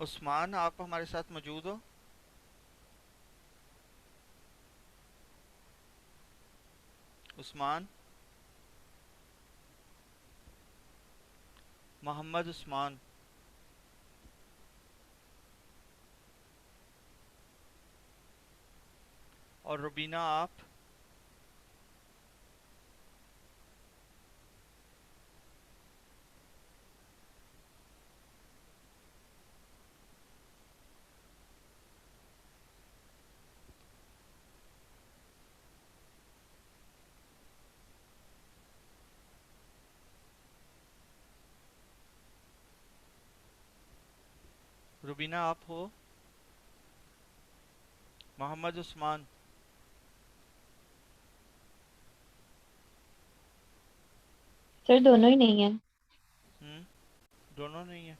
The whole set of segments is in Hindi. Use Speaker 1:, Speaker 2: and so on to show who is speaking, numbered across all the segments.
Speaker 1: उस्मान, आप हमारे साथ मौजूद हो? उस्मान। मोहम्मद उस्मान। और रुबीना, आप? रुबीना, आप हो? मोहम्मद उस्मान।
Speaker 2: सर दोनों ही नहीं है।
Speaker 1: दोनों नहीं है?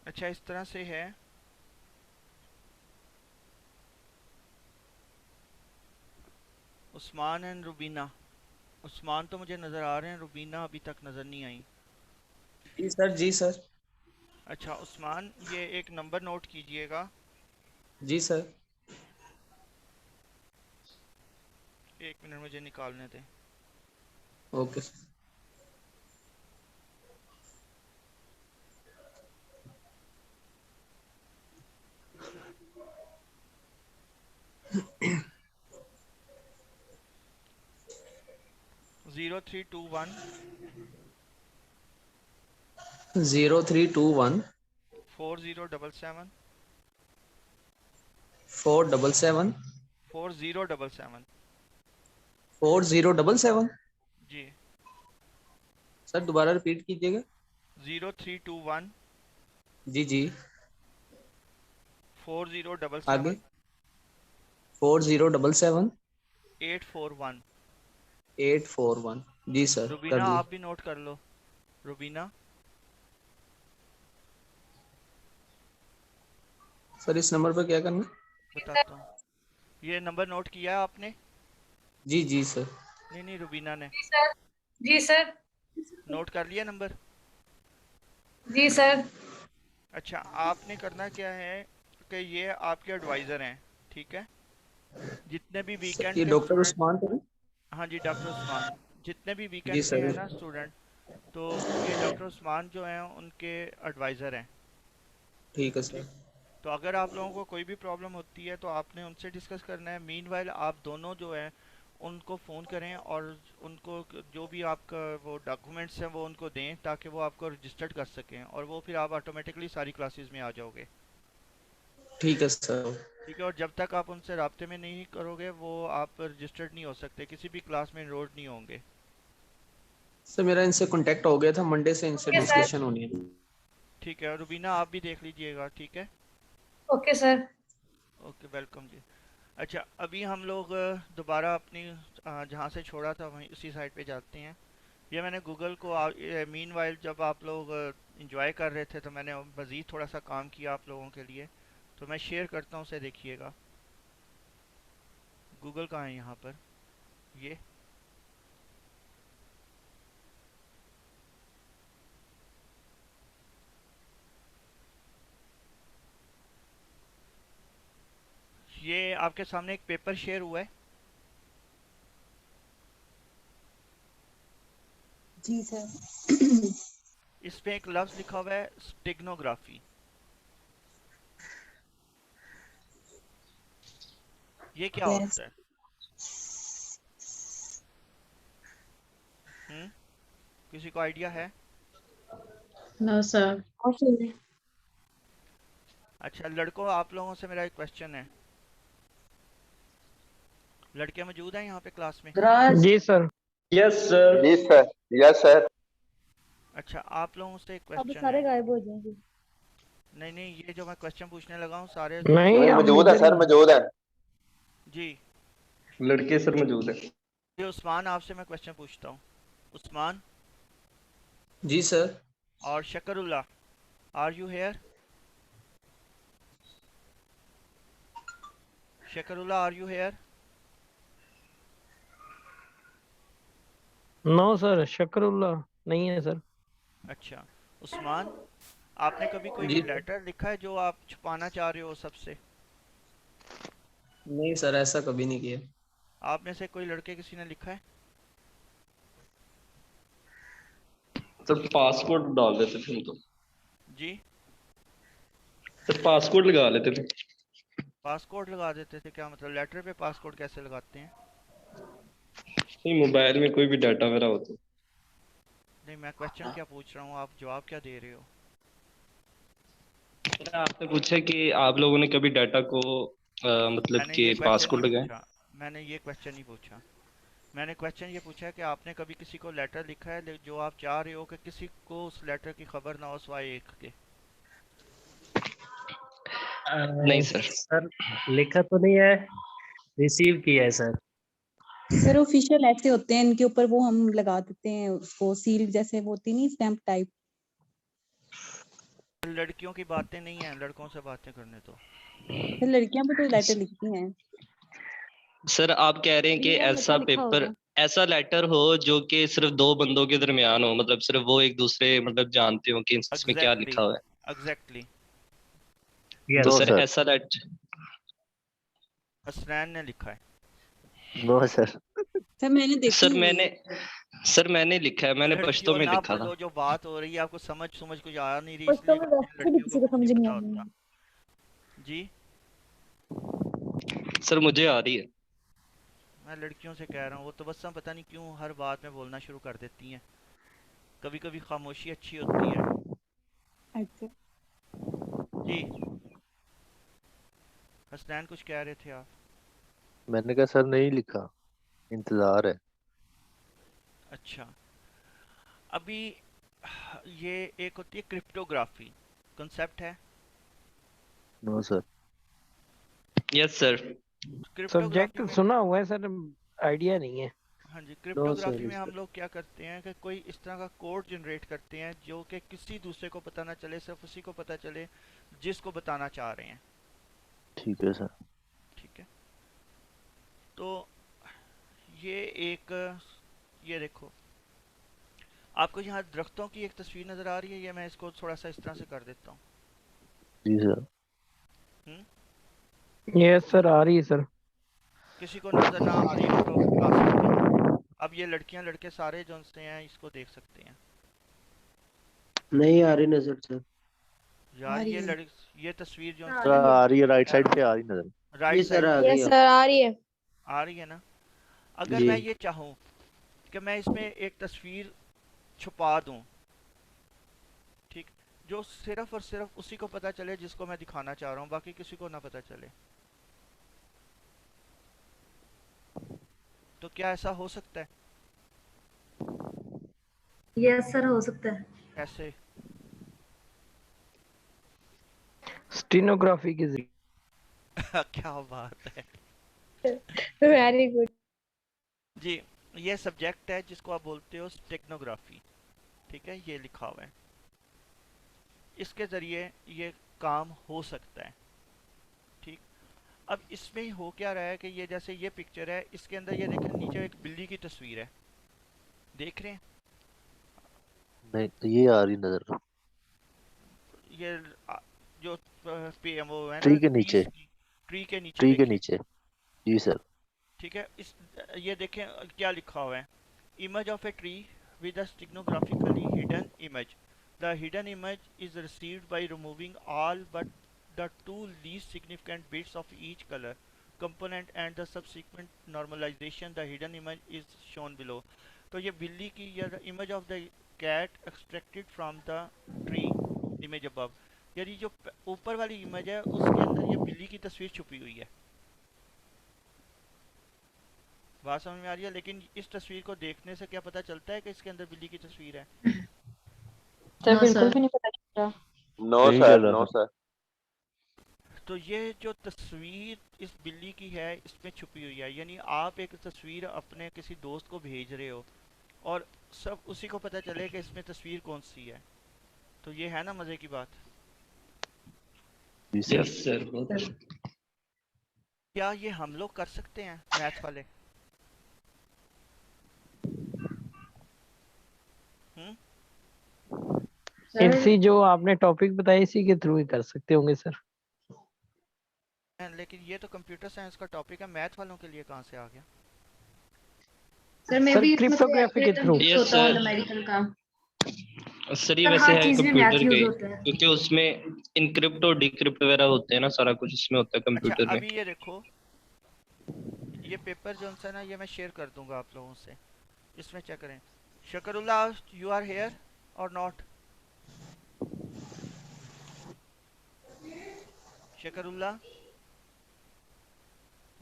Speaker 1: अच्छा, इस तरह से है। उस्मान एंड रुबीना। उस्मान तो मुझे नज़र आ रहे हैं, रुबीना अभी तक नज़र नहीं आई।
Speaker 3: जी सर, जी सर।
Speaker 1: अच्छा उस्मान, ये एक नंबर नोट कीजिएगा।
Speaker 3: जी सर।
Speaker 1: 1 मिनट मुझे निकालने दें।
Speaker 3: Okay sir.
Speaker 1: 0321
Speaker 3: 0321
Speaker 1: 4077
Speaker 3: 477
Speaker 1: 4077।
Speaker 3: 4077।
Speaker 1: जी।
Speaker 3: सर दोबारा रिपीट कीजिएगा।
Speaker 1: 0321
Speaker 3: जी जी।
Speaker 1: 4077
Speaker 3: आगे। 4077
Speaker 1: 841।
Speaker 3: 841। जी सर, कर
Speaker 1: रुबीना,
Speaker 3: दिए।
Speaker 1: आप भी नोट कर लो। रुबीना।
Speaker 3: सर इस नंबर पर क्या करना है?
Speaker 1: बताता हूँ। ये नंबर नोट किया है आपने?
Speaker 3: जी जी सर।
Speaker 1: नहीं नहीं, रुबीना ने।
Speaker 2: जी सर। जी सर।
Speaker 1: नोट कर लिया नंबर?
Speaker 2: जी सर।
Speaker 1: अच्छा, आपने करना क्या है कि ये आपके एडवाइज़र हैं, ठीक है? जितने भी
Speaker 3: सर
Speaker 1: वीकेंड
Speaker 3: ये
Speaker 1: के
Speaker 3: डॉक्टर
Speaker 1: स्टूडेंट।
Speaker 3: उस्मान तो नहीं?
Speaker 1: हाँ जी, डॉक्टर उस्मान। जितने भी
Speaker 3: जी
Speaker 1: वीकेंड के
Speaker 3: सर।
Speaker 1: हैं ना स्टूडेंट, तो ये डॉक्टर उस्मान जो हैं उनके एडवाइज़र हैं।
Speaker 3: ठीक है
Speaker 1: ठीक।
Speaker 3: सर।
Speaker 1: तो अगर आप लोगों को कोई भी प्रॉब्लम होती है तो आपने उनसे डिस्कस करना है। मीनवाइल आप दोनों जो हैं उनको फ़ोन करें और उनको जो भी आपका वो डॉक्यूमेंट्स हैं वो उनको दें, ताकि वो आपको रजिस्टर्ड कर सकें और वो फिर आप ऑटोमेटिकली सारी क्लासेस में आ जाओगे।
Speaker 3: ठीक है सर।
Speaker 1: ठीक है, और जब तक आप उनसे राब्ते में नहीं करोगे वो आप रजिस्टर्ड नहीं हो सकते, किसी भी क्लास में इनरोल्ड नहीं होंगे।
Speaker 3: सर मेरा इनसे कांटेक्ट हो गया था, मंडे से इनसे
Speaker 2: ओके सर।
Speaker 3: डिस्कशन होनी है।
Speaker 1: ठीक है, और रुबीना आप भी देख लीजिएगा, ठीक है?
Speaker 2: Okay sir.
Speaker 1: ओके, वेलकम जी। अच्छा, अभी हम लोग दोबारा अपनी जहाँ से छोड़ा था वहीं उसी साइड पे जाते हैं। ये मैंने गूगल को मीनवाइल जब आप लोग इंजॉय कर रहे थे तो मैंने मज़ीद थोड़ा सा काम किया आप लोगों के लिए। तो मैं शेयर करता हूँ, उसे देखिएगा। गूगल कहाँ है यहाँ पर? ये ये आपके सामने एक पेपर शेयर हुआ है।
Speaker 4: जी सर।
Speaker 1: इस पे एक लफ्ज़ लिखा हुआ है, स्टेगनोग्राफी। ये क्या
Speaker 4: यस।
Speaker 1: होता है? हम्म किसी को आइडिया है?
Speaker 4: No sir.
Speaker 1: अच्छा लड़कों, आप लोगों से मेरा एक क्वेश्चन है। लड़के मौजूद हैं यहाँ पे क्लास में?
Speaker 5: जी सर।
Speaker 3: Yes sir.
Speaker 6: जी सर। Yes sir.
Speaker 1: अच्छा आप लोगों से एक
Speaker 2: अब
Speaker 1: क्वेश्चन
Speaker 2: सारे
Speaker 1: है।
Speaker 2: गायब हो जाएंगे।
Speaker 1: नहीं नहीं, ये जो मैं क्वेश्चन पूछने लगा हूँ सारे
Speaker 5: नहीं,
Speaker 6: नहीं,
Speaker 1: उस्मान
Speaker 5: हम
Speaker 6: मौजूद है
Speaker 5: इधर
Speaker 6: सर,
Speaker 5: ही।
Speaker 6: मौजूद है।
Speaker 1: जी।
Speaker 3: लड़के सर मौजूद है।
Speaker 1: ये उस्मान आपसे मैं क्वेश्चन पूछता हूँ। उस्मान
Speaker 3: जी सर।
Speaker 1: और Shakrullah, are you here? Shakrullah, are you here?
Speaker 5: No sir, Shakrullah नहीं है सर।
Speaker 1: अच्छा उस्मान, आपने कभी कोई
Speaker 3: जी
Speaker 1: लेटर लिखा है जो आप छुपाना चाह रहे हो सबसे?
Speaker 3: नहीं सर, ऐसा कभी नहीं किया।
Speaker 1: आप में से कोई लड़के किसी ने लिखा है?
Speaker 3: सर पासपोर्ट डाल देते थे हम तो।
Speaker 1: जी।
Speaker 3: सर पासपोर्ट लगा लेते थे।
Speaker 1: पासकोड लगा देते थे? क्या मतलब, लेटर पे पासकोड कैसे लगाते हैं?
Speaker 3: नहीं, मोबाइल में कोई भी डाटा मेरा होता।
Speaker 1: नहीं, मैं क्वेश्चन क्या पूछ रहा हूँ, आप जवाब क्या दे रहे हो?
Speaker 3: मैंने आपसे पूछा कि आप लोगों ने कभी डाटा को मतलब
Speaker 1: मैंने
Speaker 3: कि
Speaker 1: ये क्वेश्चन नहीं
Speaker 3: पासपोर्ट लगाए।
Speaker 1: पूछा। मैंने ये क्वेश्चन नहीं पूछा। मैंने क्वेश्चन ये पूछा है कि आपने कभी किसी को लेटर लिखा है जो आप चाह रहे हो कि किसी को उस लेटर की खबर ना हो सिवाय एक के?
Speaker 3: नहीं सर।
Speaker 7: सर लिखा तो नहीं है, रिसीव किया है सर।
Speaker 4: सर ऑफिशियल ऐसे होते हैं, इनके ऊपर वो हम लगा देते हैं उसको, सील जैसे वो होती नहीं, स्टैम्प टाइप।
Speaker 1: लड़कियों की बातें नहीं हैं, लड़कों से बातें करने तो।
Speaker 4: सर लड़कियां भी तो लेटर लिखती हैं।
Speaker 3: सर आप कह रहे हैं कि
Speaker 2: मेरा
Speaker 3: ऐसा
Speaker 2: लेटर लिखा
Speaker 3: पेपर,
Speaker 2: होगा।
Speaker 3: ऐसा लेटर हो जो कि सिर्फ दो बंदों के दरमियान हो, मतलब सिर्फ वो एक दूसरे मतलब जानते हो कि इसमें क्या
Speaker 1: एग्जैक्टली।
Speaker 3: लिखा हुआ है।
Speaker 1: एग्जैक्टली।
Speaker 3: तो
Speaker 7: यस
Speaker 6: नो
Speaker 3: सर
Speaker 6: सर।
Speaker 3: ऐसा लेटर।
Speaker 1: हसनैन ने लिखा है।
Speaker 6: No sir.
Speaker 4: सर मैंने देखी
Speaker 3: सर
Speaker 4: हुई
Speaker 3: मैंने
Speaker 4: है।
Speaker 3: सर मैंने लिखा है, मैंने पश्तो
Speaker 1: लड़कियों
Speaker 3: में
Speaker 1: ना
Speaker 3: लिखा था।
Speaker 1: बोलो, जो बात हो रही है आपको समझ समझ कुछ आ नहीं रही,
Speaker 2: बच्चों
Speaker 1: इसलिए
Speaker 2: में
Speaker 1: कहते हैं
Speaker 2: वैसे भी
Speaker 1: लड़कियों को
Speaker 2: किसी को
Speaker 1: कुछ
Speaker 2: समझ
Speaker 1: नहीं
Speaker 2: नहीं
Speaker 1: पता
Speaker 2: आनी
Speaker 1: होता।
Speaker 2: है।
Speaker 1: जी।
Speaker 3: सर मुझे आ रही है।
Speaker 1: मैं लड़कियों से कह रहा हूँ, वो तो बस हम पता नहीं क्यों हर बात में बोलना शुरू कर देती हैं। कभी कभी खामोशी अच्छी होती है।
Speaker 4: अच्छा।
Speaker 1: जी। हसनैन कुछ कह रहे थे आप?
Speaker 6: मैंने कहा सर नहीं लिखा, इंतजार है।
Speaker 1: अच्छा। अभी ये एक होती है क्रिप्टोग्राफी, कंसेप्ट है।
Speaker 6: No sir.
Speaker 3: Yes sir.
Speaker 1: Cryptography
Speaker 5: subject
Speaker 1: में,
Speaker 5: सुना हुआ है सर, आइडिया नहीं है।
Speaker 1: हाँ जी,
Speaker 6: नो सर
Speaker 1: क्रिप्टोग्राफी में हम
Speaker 6: सर।
Speaker 1: लोग क्या करते हैं कि कोई इस तरह का कोड जनरेट करते हैं जो कि किसी दूसरे को पता ना चले, सिर्फ उसी को पता चले जिसको बताना चाह रहे हैं।
Speaker 6: ठीक है सर।
Speaker 1: ठीक है। तो ये एक, ये देखो, आपको यहाँ दरख्तों की एक तस्वीर नज़र आ रही है, ये मैं इसको थोड़ा सा इस तरह से कर देता हूँ।
Speaker 6: जी सर।
Speaker 1: हम्म?
Speaker 5: यस सर, आ रही है सर।
Speaker 1: किसी को नज़र ना आ रही हो तो हटा सकते हैं। अब ये लड़कियां लड़के सारे जो से हैं इसको देख सकते हैं।
Speaker 8: नहीं आ रही नजर सर।
Speaker 4: आ
Speaker 1: यार
Speaker 4: रही
Speaker 1: ये
Speaker 4: है।
Speaker 1: ये तस्वीर जो
Speaker 2: आ
Speaker 6: सर
Speaker 2: रही है।
Speaker 6: आ रही है, राइट
Speaker 1: कह रहा
Speaker 6: साइड
Speaker 1: हूँ,
Speaker 6: पे आ रही नजर।
Speaker 8: जी
Speaker 1: राइट
Speaker 8: सर
Speaker 1: साइड
Speaker 8: आ
Speaker 1: पे
Speaker 8: गई
Speaker 2: यस
Speaker 8: अब।
Speaker 2: सर आ रही है।
Speaker 1: आ रही है ना? अगर
Speaker 8: जी।
Speaker 1: मैं ये चाहूँ कि मैं इसमें एक तस्वीर छुपा दूँ, ठीक, जो सिर्फ और सिर्फ उसी को पता चले जिसको मैं दिखाना चाह रहा हूँ, बाकी किसी को ना पता चले, तो क्या ऐसा हो सकता है?
Speaker 2: यस सर हो सकता है।
Speaker 1: ऐसे?
Speaker 5: स्टेनोग्राफी के जरिए।
Speaker 1: क्या बात है।
Speaker 2: Very good.
Speaker 1: जी। ये सब्जेक्ट है जिसको आप बोलते हो स्टेक्नोग्राफी। ठीक है, ये लिखा हुआ है। इसके ज़रिए ये काम हो सकता है। ठीक। अब इसमें हो क्या रहा है कि ये जैसे ये पिक्चर है, इसके अंदर ये देखें नीचे एक बिल्ली की तस्वीर है, देख रहे हैं?
Speaker 6: नहीं तो ये आ रही नजर।
Speaker 1: ये जो वो है ना
Speaker 6: ट्री के नीचे।
Speaker 1: ट्रीज की, ट्री के नीचे
Speaker 6: ट्री के
Speaker 1: देखिए।
Speaker 6: नीचे। जी सर।
Speaker 1: ठीक है, इस ये देखें क्या लिखा हुआ है। Image of a tree with a stegnographically hidden image. The hidden image is received by removing all but the two least significant bits of each color component and the subsequent normalization. The hidden image is shown below. तो ये बिल्ली की, या image of the cat extracted from the tree image above। यानी जो ऊपर वाली इमेज है उसके अंदर ये बिल्ली की तस्वीर छुपी हुई है। बात समझ में आ रही है? लेकिन इस तस्वीर को देखने से क्या पता चलता है कि इसके अंदर बिल्ली की तस्वीर है?
Speaker 9: सर
Speaker 2: नो
Speaker 9: बिल्कुल
Speaker 2: सर
Speaker 9: भी नहीं पता चल रहा।
Speaker 6: नो
Speaker 8: सही
Speaker 6: सर,
Speaker 8: कह रहा
Speaker 6: नो
Speaker 8: सर।
Speaker 6: सर।
Speaker 1: तो ये जो तस्वीर इस बिल्ली की है इसमें छुपी हुई है, यानी आप एक तस्वीर अपने किसी दोस्त को भेज रहे हो और सब उसी को पता चले कि इसमें तस्वीर कौन सी है। तो ये है ना मज़े की बात।
Speaker 6: जी सर।
Speaker 3: यस सर, बहुत
Speaker 2: सर
Speaker 1: क्या ये हम लोग कर सकते हैं मैथ वाले? हम्म।
Speaker 2: सर
Speaker 5: इसी जो आपने टॉपिक बताया इसी के थ्रू ही कर सकते होंगे सर।
Speaker 1: लेकिन ये तो कंप्यूटर साइंस का टॉपिक है, मैथ वालों के लिए कहाँ से आ गया?
Speaker 2: सर मैं
Speaker 5: सर
Speaker 2: भी इसमें कोई
Speaker 5: क्रिप्टोग्राफी के
Speaker 2: एल्गोरिथम
Speaker 5: थ्रू।
Speaker 2: यूज
Speaker 3: यस
Speaker 2: होता हो
Speaker 3: सर।
Speaker 2: न्यूमेरिकल का?
Speaker 3: सर ये
Speaker 2: सर
Speaker 3: वैसे
Speaker 2: हर
Speaker 3: है
Speaker 2: चीज में मैथ
Speaker 3: कंप्यूटर
Speaker 2: यूज
Speaker 3: के,
Speaker 2: होता है।
Speaker 3: क्योंकि उसमें इनक्रिप्ट और डिक्रिप्ट वगैरह होते हैं ना, सारा कुछ इसमें होता है
Speaker 1: अच्छा
Speaker 3: कंप्यूटर में।
Speaker 1: अभी ये देखो, ये पेपर जो है ना ये मैं शेयर कर दूंगा आप लोगों से, इसमें चेक करें। शकरुल्लाह, यू आर हेयर और नॉट? शकरुल्लाह,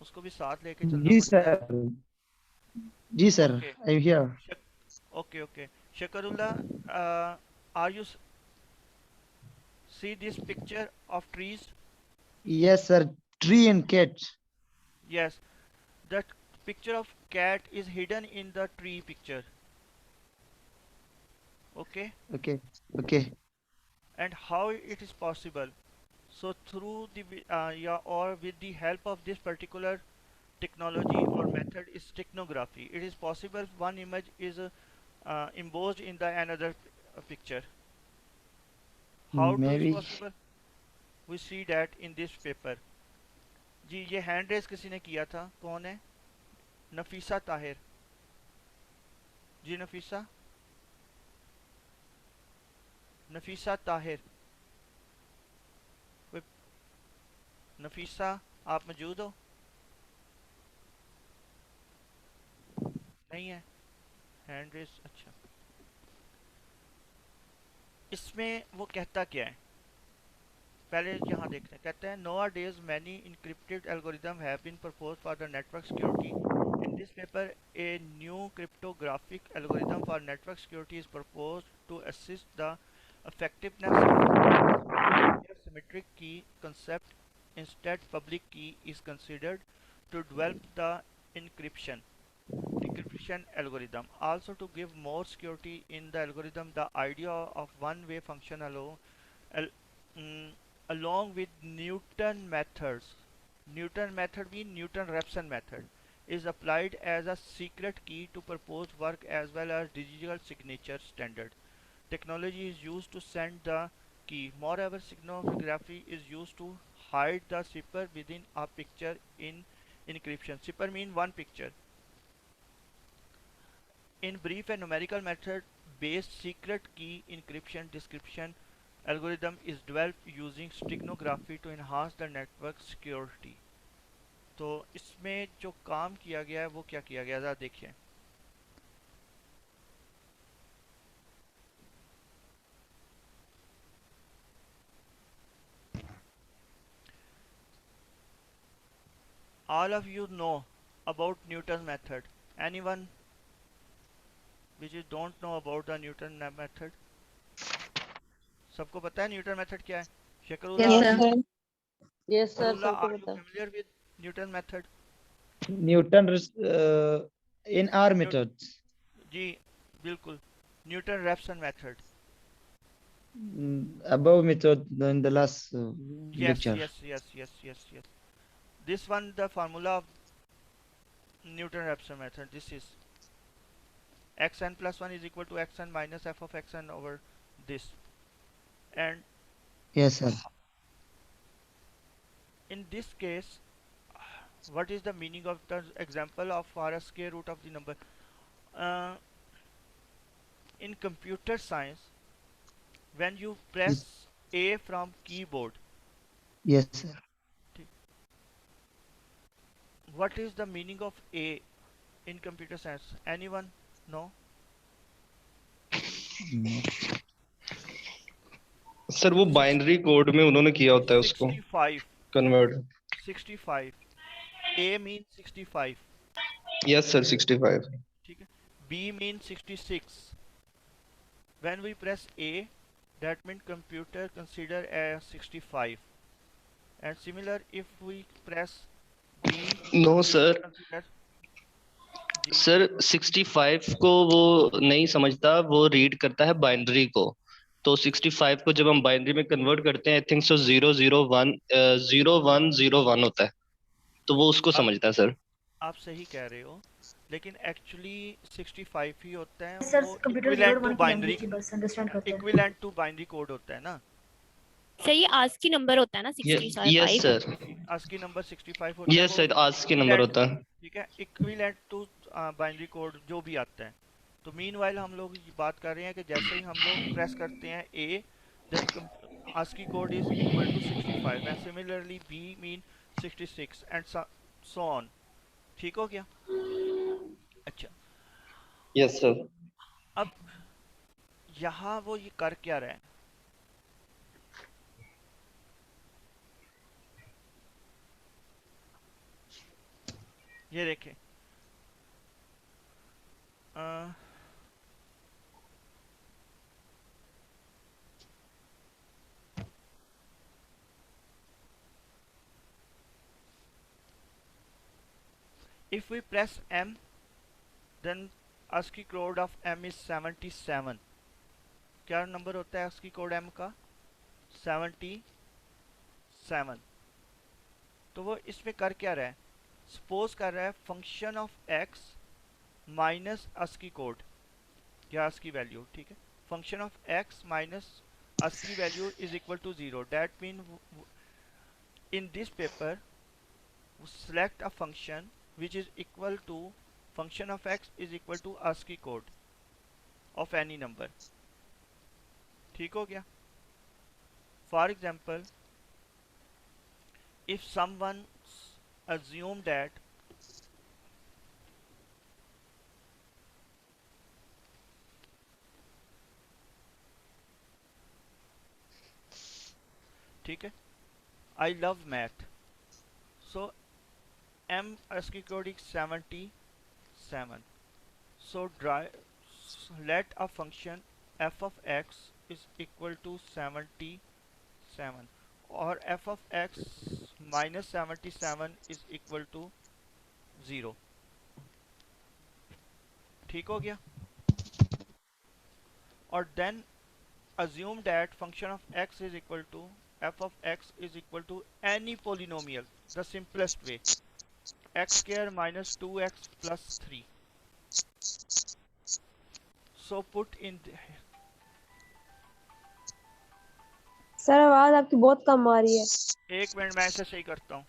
Speaker 1: उसको भी साथ लेके चलना
Speaker 10: जी
Speaker 1: पड़ता है।
Speaker 10: सर, जी sir,
Speaker 1: okay
Speaker 10: I am here.
Speaker 1: Okay okay. Shakrullah, are you see this picture of trees?
Speaker 10: Yes sir, tree and cat.
Speaker 1: Yes, that picture of cat is hidden in the tree picture. Okay,
Speaker 10: okay okay.
Speaker 1: and how it is possible? So through the yeah, or with the help of this particular technology or method is steganography. It is possible one image is embossed in the another picture. How to
Speaker 10: may
Speaker 1: is
Speaker 10: be.
Speaker 1: possible? We see that in this paper. जी ये हैंड रेस किसी ने किया था, कौन है? नफीसा ताहिर। जी नफीसा, नफीसा ताहिर। कोई- नफीसा, आप मौजूद हो? नहीं है हैंड रेस। अच्छा, इसमें वो कहता क्या है पहले यहाँ देखते हैं। कहते हैं nowadays many encrypted algorithm have been proposed for the network security. In this paper a new cryptographic algorithm for network security is proposed to assist the effectiveness of symmetric key concept. Instead public key is considered to develop the encryption decryption algorithm. Also to give more security in the algorithm, the idea of one-way function al- mm, along with Newton methods. Newton method means Newton-Raphson method is applied as a secret key to propose work as well as digital signature standard. Technology is used to send the key. Moreover, signography is used to hide the cipher within a picture in encryption. Cipher means one picture. In brief, a numerical method based secret key encryption description algorithm is developed using steganography to enhance the network security. तो इसमें जो काम किया गया है वो क्या किया गया, ज़रा देखिए। All of you know about Newton's method. Anyone which you don't know about the Newton method? सबको पता है न्यूटन मेथड क्या है? Shakrullah,
Speaker 2: yes
Speaker 9: yes
Speaker 2: sir.
Speaker 9: Sir. Yes sir,
Speaker 1: Shakrullah,
Speaker 9: सबको
Speaker 1: are you
Speaker 9: पता।
Speaker 1: familiar with Newton method?
Speaker 10: Newton in are
Speaker 1: new
Speaker 10: methods.
Speaker 1: जी बिल्कुल, Newton Raphson method.
Speaker 10: above method in the last
Speaker 1: Yes,
Speaker 10: lecture.
Speaker 1: yes, yes, yes, yes, yes. This one, the formula of Newton Raphson method. This is xn plus 1 is equal to xn minus f of xn over this. And
Speaker 10: Yes sir.
Speaker 1: in this case, what is the meaning of the example of for a square root of the number? Uh, in computer science, when you press A from keyboard,
Speaker 10: Yes sir.
Speaker 1: what is the meaning of A in computer science? Anyone know?
Speaker 3: Sir वो बाइनरी कोड में उन्होंने किया होता है उसको
Speaker 1: 65
Speaker 3: convert.
Speaker 1: 65 A means 65
Speaker 3: yes sir 65।
Speaker 1: ठीक है B means 66 when we press A that means computer consider as 65 and similar if we press B
Speaker 3: no sir,
Speaker 1: consider जी
Speaker 3: सर 65 को वो नहीं समझता, वो रीड करता है बाइनरी को। तो 65 को जब हम बाइनरी में कन्वर्ट करते हैं, आई थिंक सो 001 होता है, तो वो उसको
Speaker 1: आप
Speaker 3: समझता है सर।
Speaker 1: आप सही कह रहे हो लेकिन एक्चुअली 65 ही होता है
Speaker 2: सर
Speaker 1: वो
Speaker 2: कंप्यूटर
Speaker 1: इक्विवेलेंट
Speaker 2: 01
Speaker 1: टू
Speaker 2: की
Speaker 1: बाइनरी
Speaker 2: लैंग्वेज की बस अंडरस्टैंड करते हैं।
Speaker 1: इक्विवेलेंट टू बाइनरी कोड होता है ना
Speaker 9: सर ये ASCII नंबर होता है ना
Speaker 3: यस
Speaker 9: 65?
Speaker 3: सर,
Speaker 1: ASCII नंबर 65 होता है
Speaker 3: यस
Speaker 1: वो
Speaker 3: सर, आज के नंबर
Speaker 1: equivalent-
Speaker 3: होता है।
Speaker 1: ठीक है इक्विवेलेंट टू बाइनरी कोड जो भी आता है। तो मीनवाइल हम लोग ये बात कर रहे हैं कि जैसे ही हम लोग प्रेस करते हैं A then ASCII code is equal to 65 and similarly B mean 66 and so on. ठीक हो गया? अच्छा
Speaker 3: यस सर।
Speaker 1: अब यहाँ वो ये कर क्या रहे हैं? ये देखें if we press M then ASCII code of M is 77। क्या नंबर होता है ASCII कोड M का? 77। तो वो इसमें कर क्या रहा है? सपोज कर रहा है function of x minus ASCII code या ASCII वैल्यू। ठीक है function of x minus ASCII value is equal to 0 that mean in this paper select a function which is equal to function of x is equal to ASCII code of any number। ठीक हो गया? For example, if someone assume that ठीक है I love math, so M ASCII code is 77। So let a function f of x is equal to 77 or f of x minus 77 is equal to 0। ठीक हो गया? और then assume that function of x is equal to f of x is equal to any polynomial, the simplest way, x square minus 2x plus 3। So put in
Speaker 2: sir आवाज आपकी बहुत कम आ रही है।
Speaker 1: एक मिनट मैं इसे सही करता हूँ।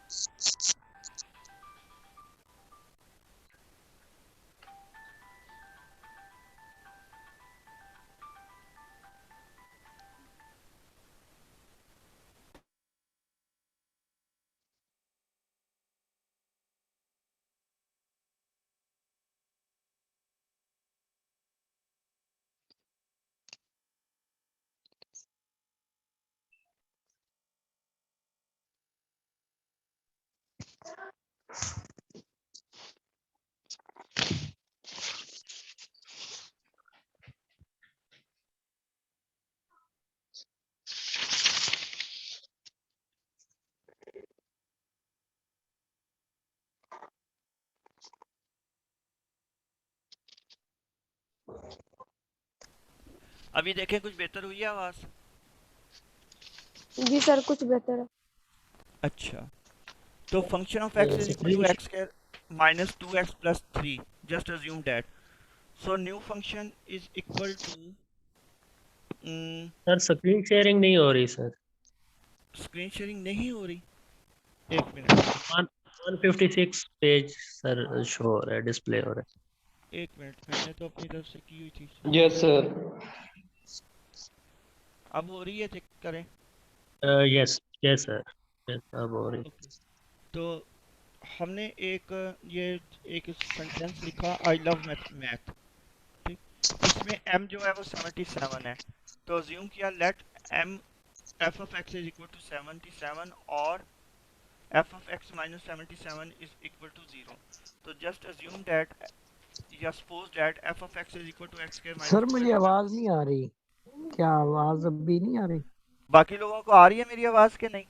Speaker 1: अभी देखें कुछ बेहतर हुई है आवाज?
Speaker 2: जी सर कुछ बेहतर है।
Speaker 1: अच्छा तो function of x is equal to x square minus 2x plus 3, just assume that, so new function is equal to
Speaker 7: sir screen sharing नहीं हो रही सर।
Speaker 1: स्क्रीन शेयरिंग नहीं हो रही? एक मिनट
Speaker 7: 156 पेज सर शो हो रहा है, डिस्प्ले हो रहा
Speaker 1: एक मिनट मैंने तो अपनी तरफ से की हुई थी।
Speaker 3: Yes sir.
Speaker 1: अब हो रही है? चेक करें।
Speaker 7: है। यस यस सर, अब हो रही।
Speaker 1: ओके तो हमने एक ये एक सेंटेंस लिखा आई लव मैथ। ठीक इस इसमें m जो है वो 77 है, तो अज्यूम किया late m f of x is equal to 77 और f of x minus 77 is equal to 0. तो just assume that या suppose that f of x is equal to x square
Speaker 5: sir
Speaker 1: minus
Speaker 5: मुझे
Speaker 1: 2x.
Speaker 5: आवाज नहीं आ रही, क्या आवाज अभी नहीं आ रही?
Speaker 1: बाकी लोगों को आ रही है मेरी आवाज के नहीं?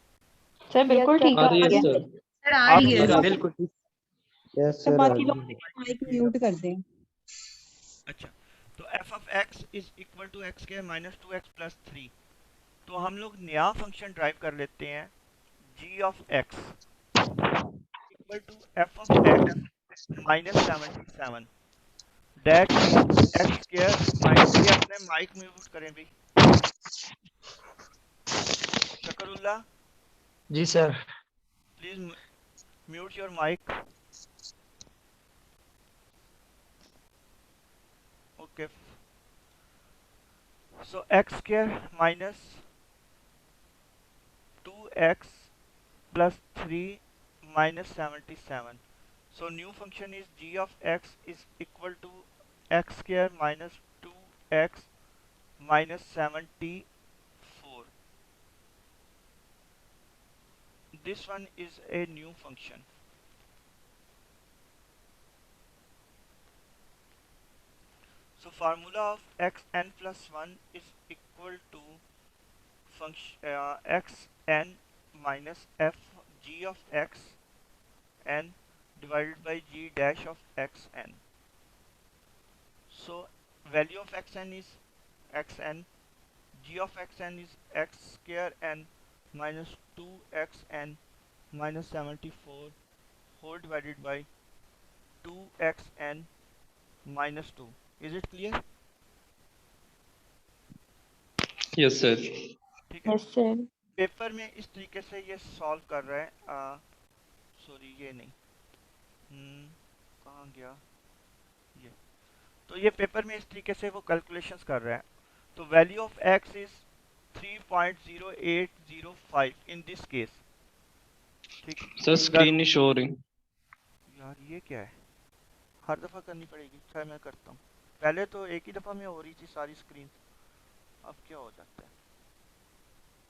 Speaker 2: सर बिल्कुल ठीक
Speaker 3: आ रही है
Speaker 2: है।
Speaker 3: सर।
Speaker 4: सर आ
Speaker 1: आप
Speaker 4: रही है।
Speaker 1: लोग
Speaker 8: बिल्कुल ठीक। यस
Speaker 4: तो
Speaker 8: सर
Speaker 4: बाकी लोग माइक म्यूट कर दें।
Speaker 1: अच्छा, तो f of x is equal to x square minus 2x plus 3. तो हम लोग नया फंक्शन ड्राइव कर लेते हैं g of x equal to f of x minus 77 that x square minus, ये अपने माइक म्यूट करें भी शकरुल्ला,
Speaker 10: जी sir.
Speaker 1: Please mute your mic. Okay, so x square minus 2x plus 3 minus 77. So new function is g of x is equal to x square minus 2x minus 74. This one is a new function. So formula of xn plus 1 is equal to function xn minus f g of x n divided by g dash of xn. So value of xn is xn, g of xn is x square n minus 2xn minus 74 whole divided by 2xn minus 2. Is it clear?
Speaker 3: Yes sir.
Speaker 1: ठीक है,
Speaker 2: यस सर।
Speaker 1: पेपर में इस तरीके से ये सॉल्व कर रहा है। सॉरी ये नहीं, कहाँ गया ये, तो ये पेपर में इस तरीके से वो कैलकुलेशंस कर रहा है। तो value of x is 3.0805 in this case. ठीक
Speaker 3: सर स्क्रीन नहीं शो हो रही।
Speaker 1: यार ये क्या है, हर दफ़ा करनी पड़ेगी। अच्छा मैं करता हूँ, पहले तो एक ही दफ़ा में हो रही थी सारी स्क्रीन, अब क्या हो जाता है?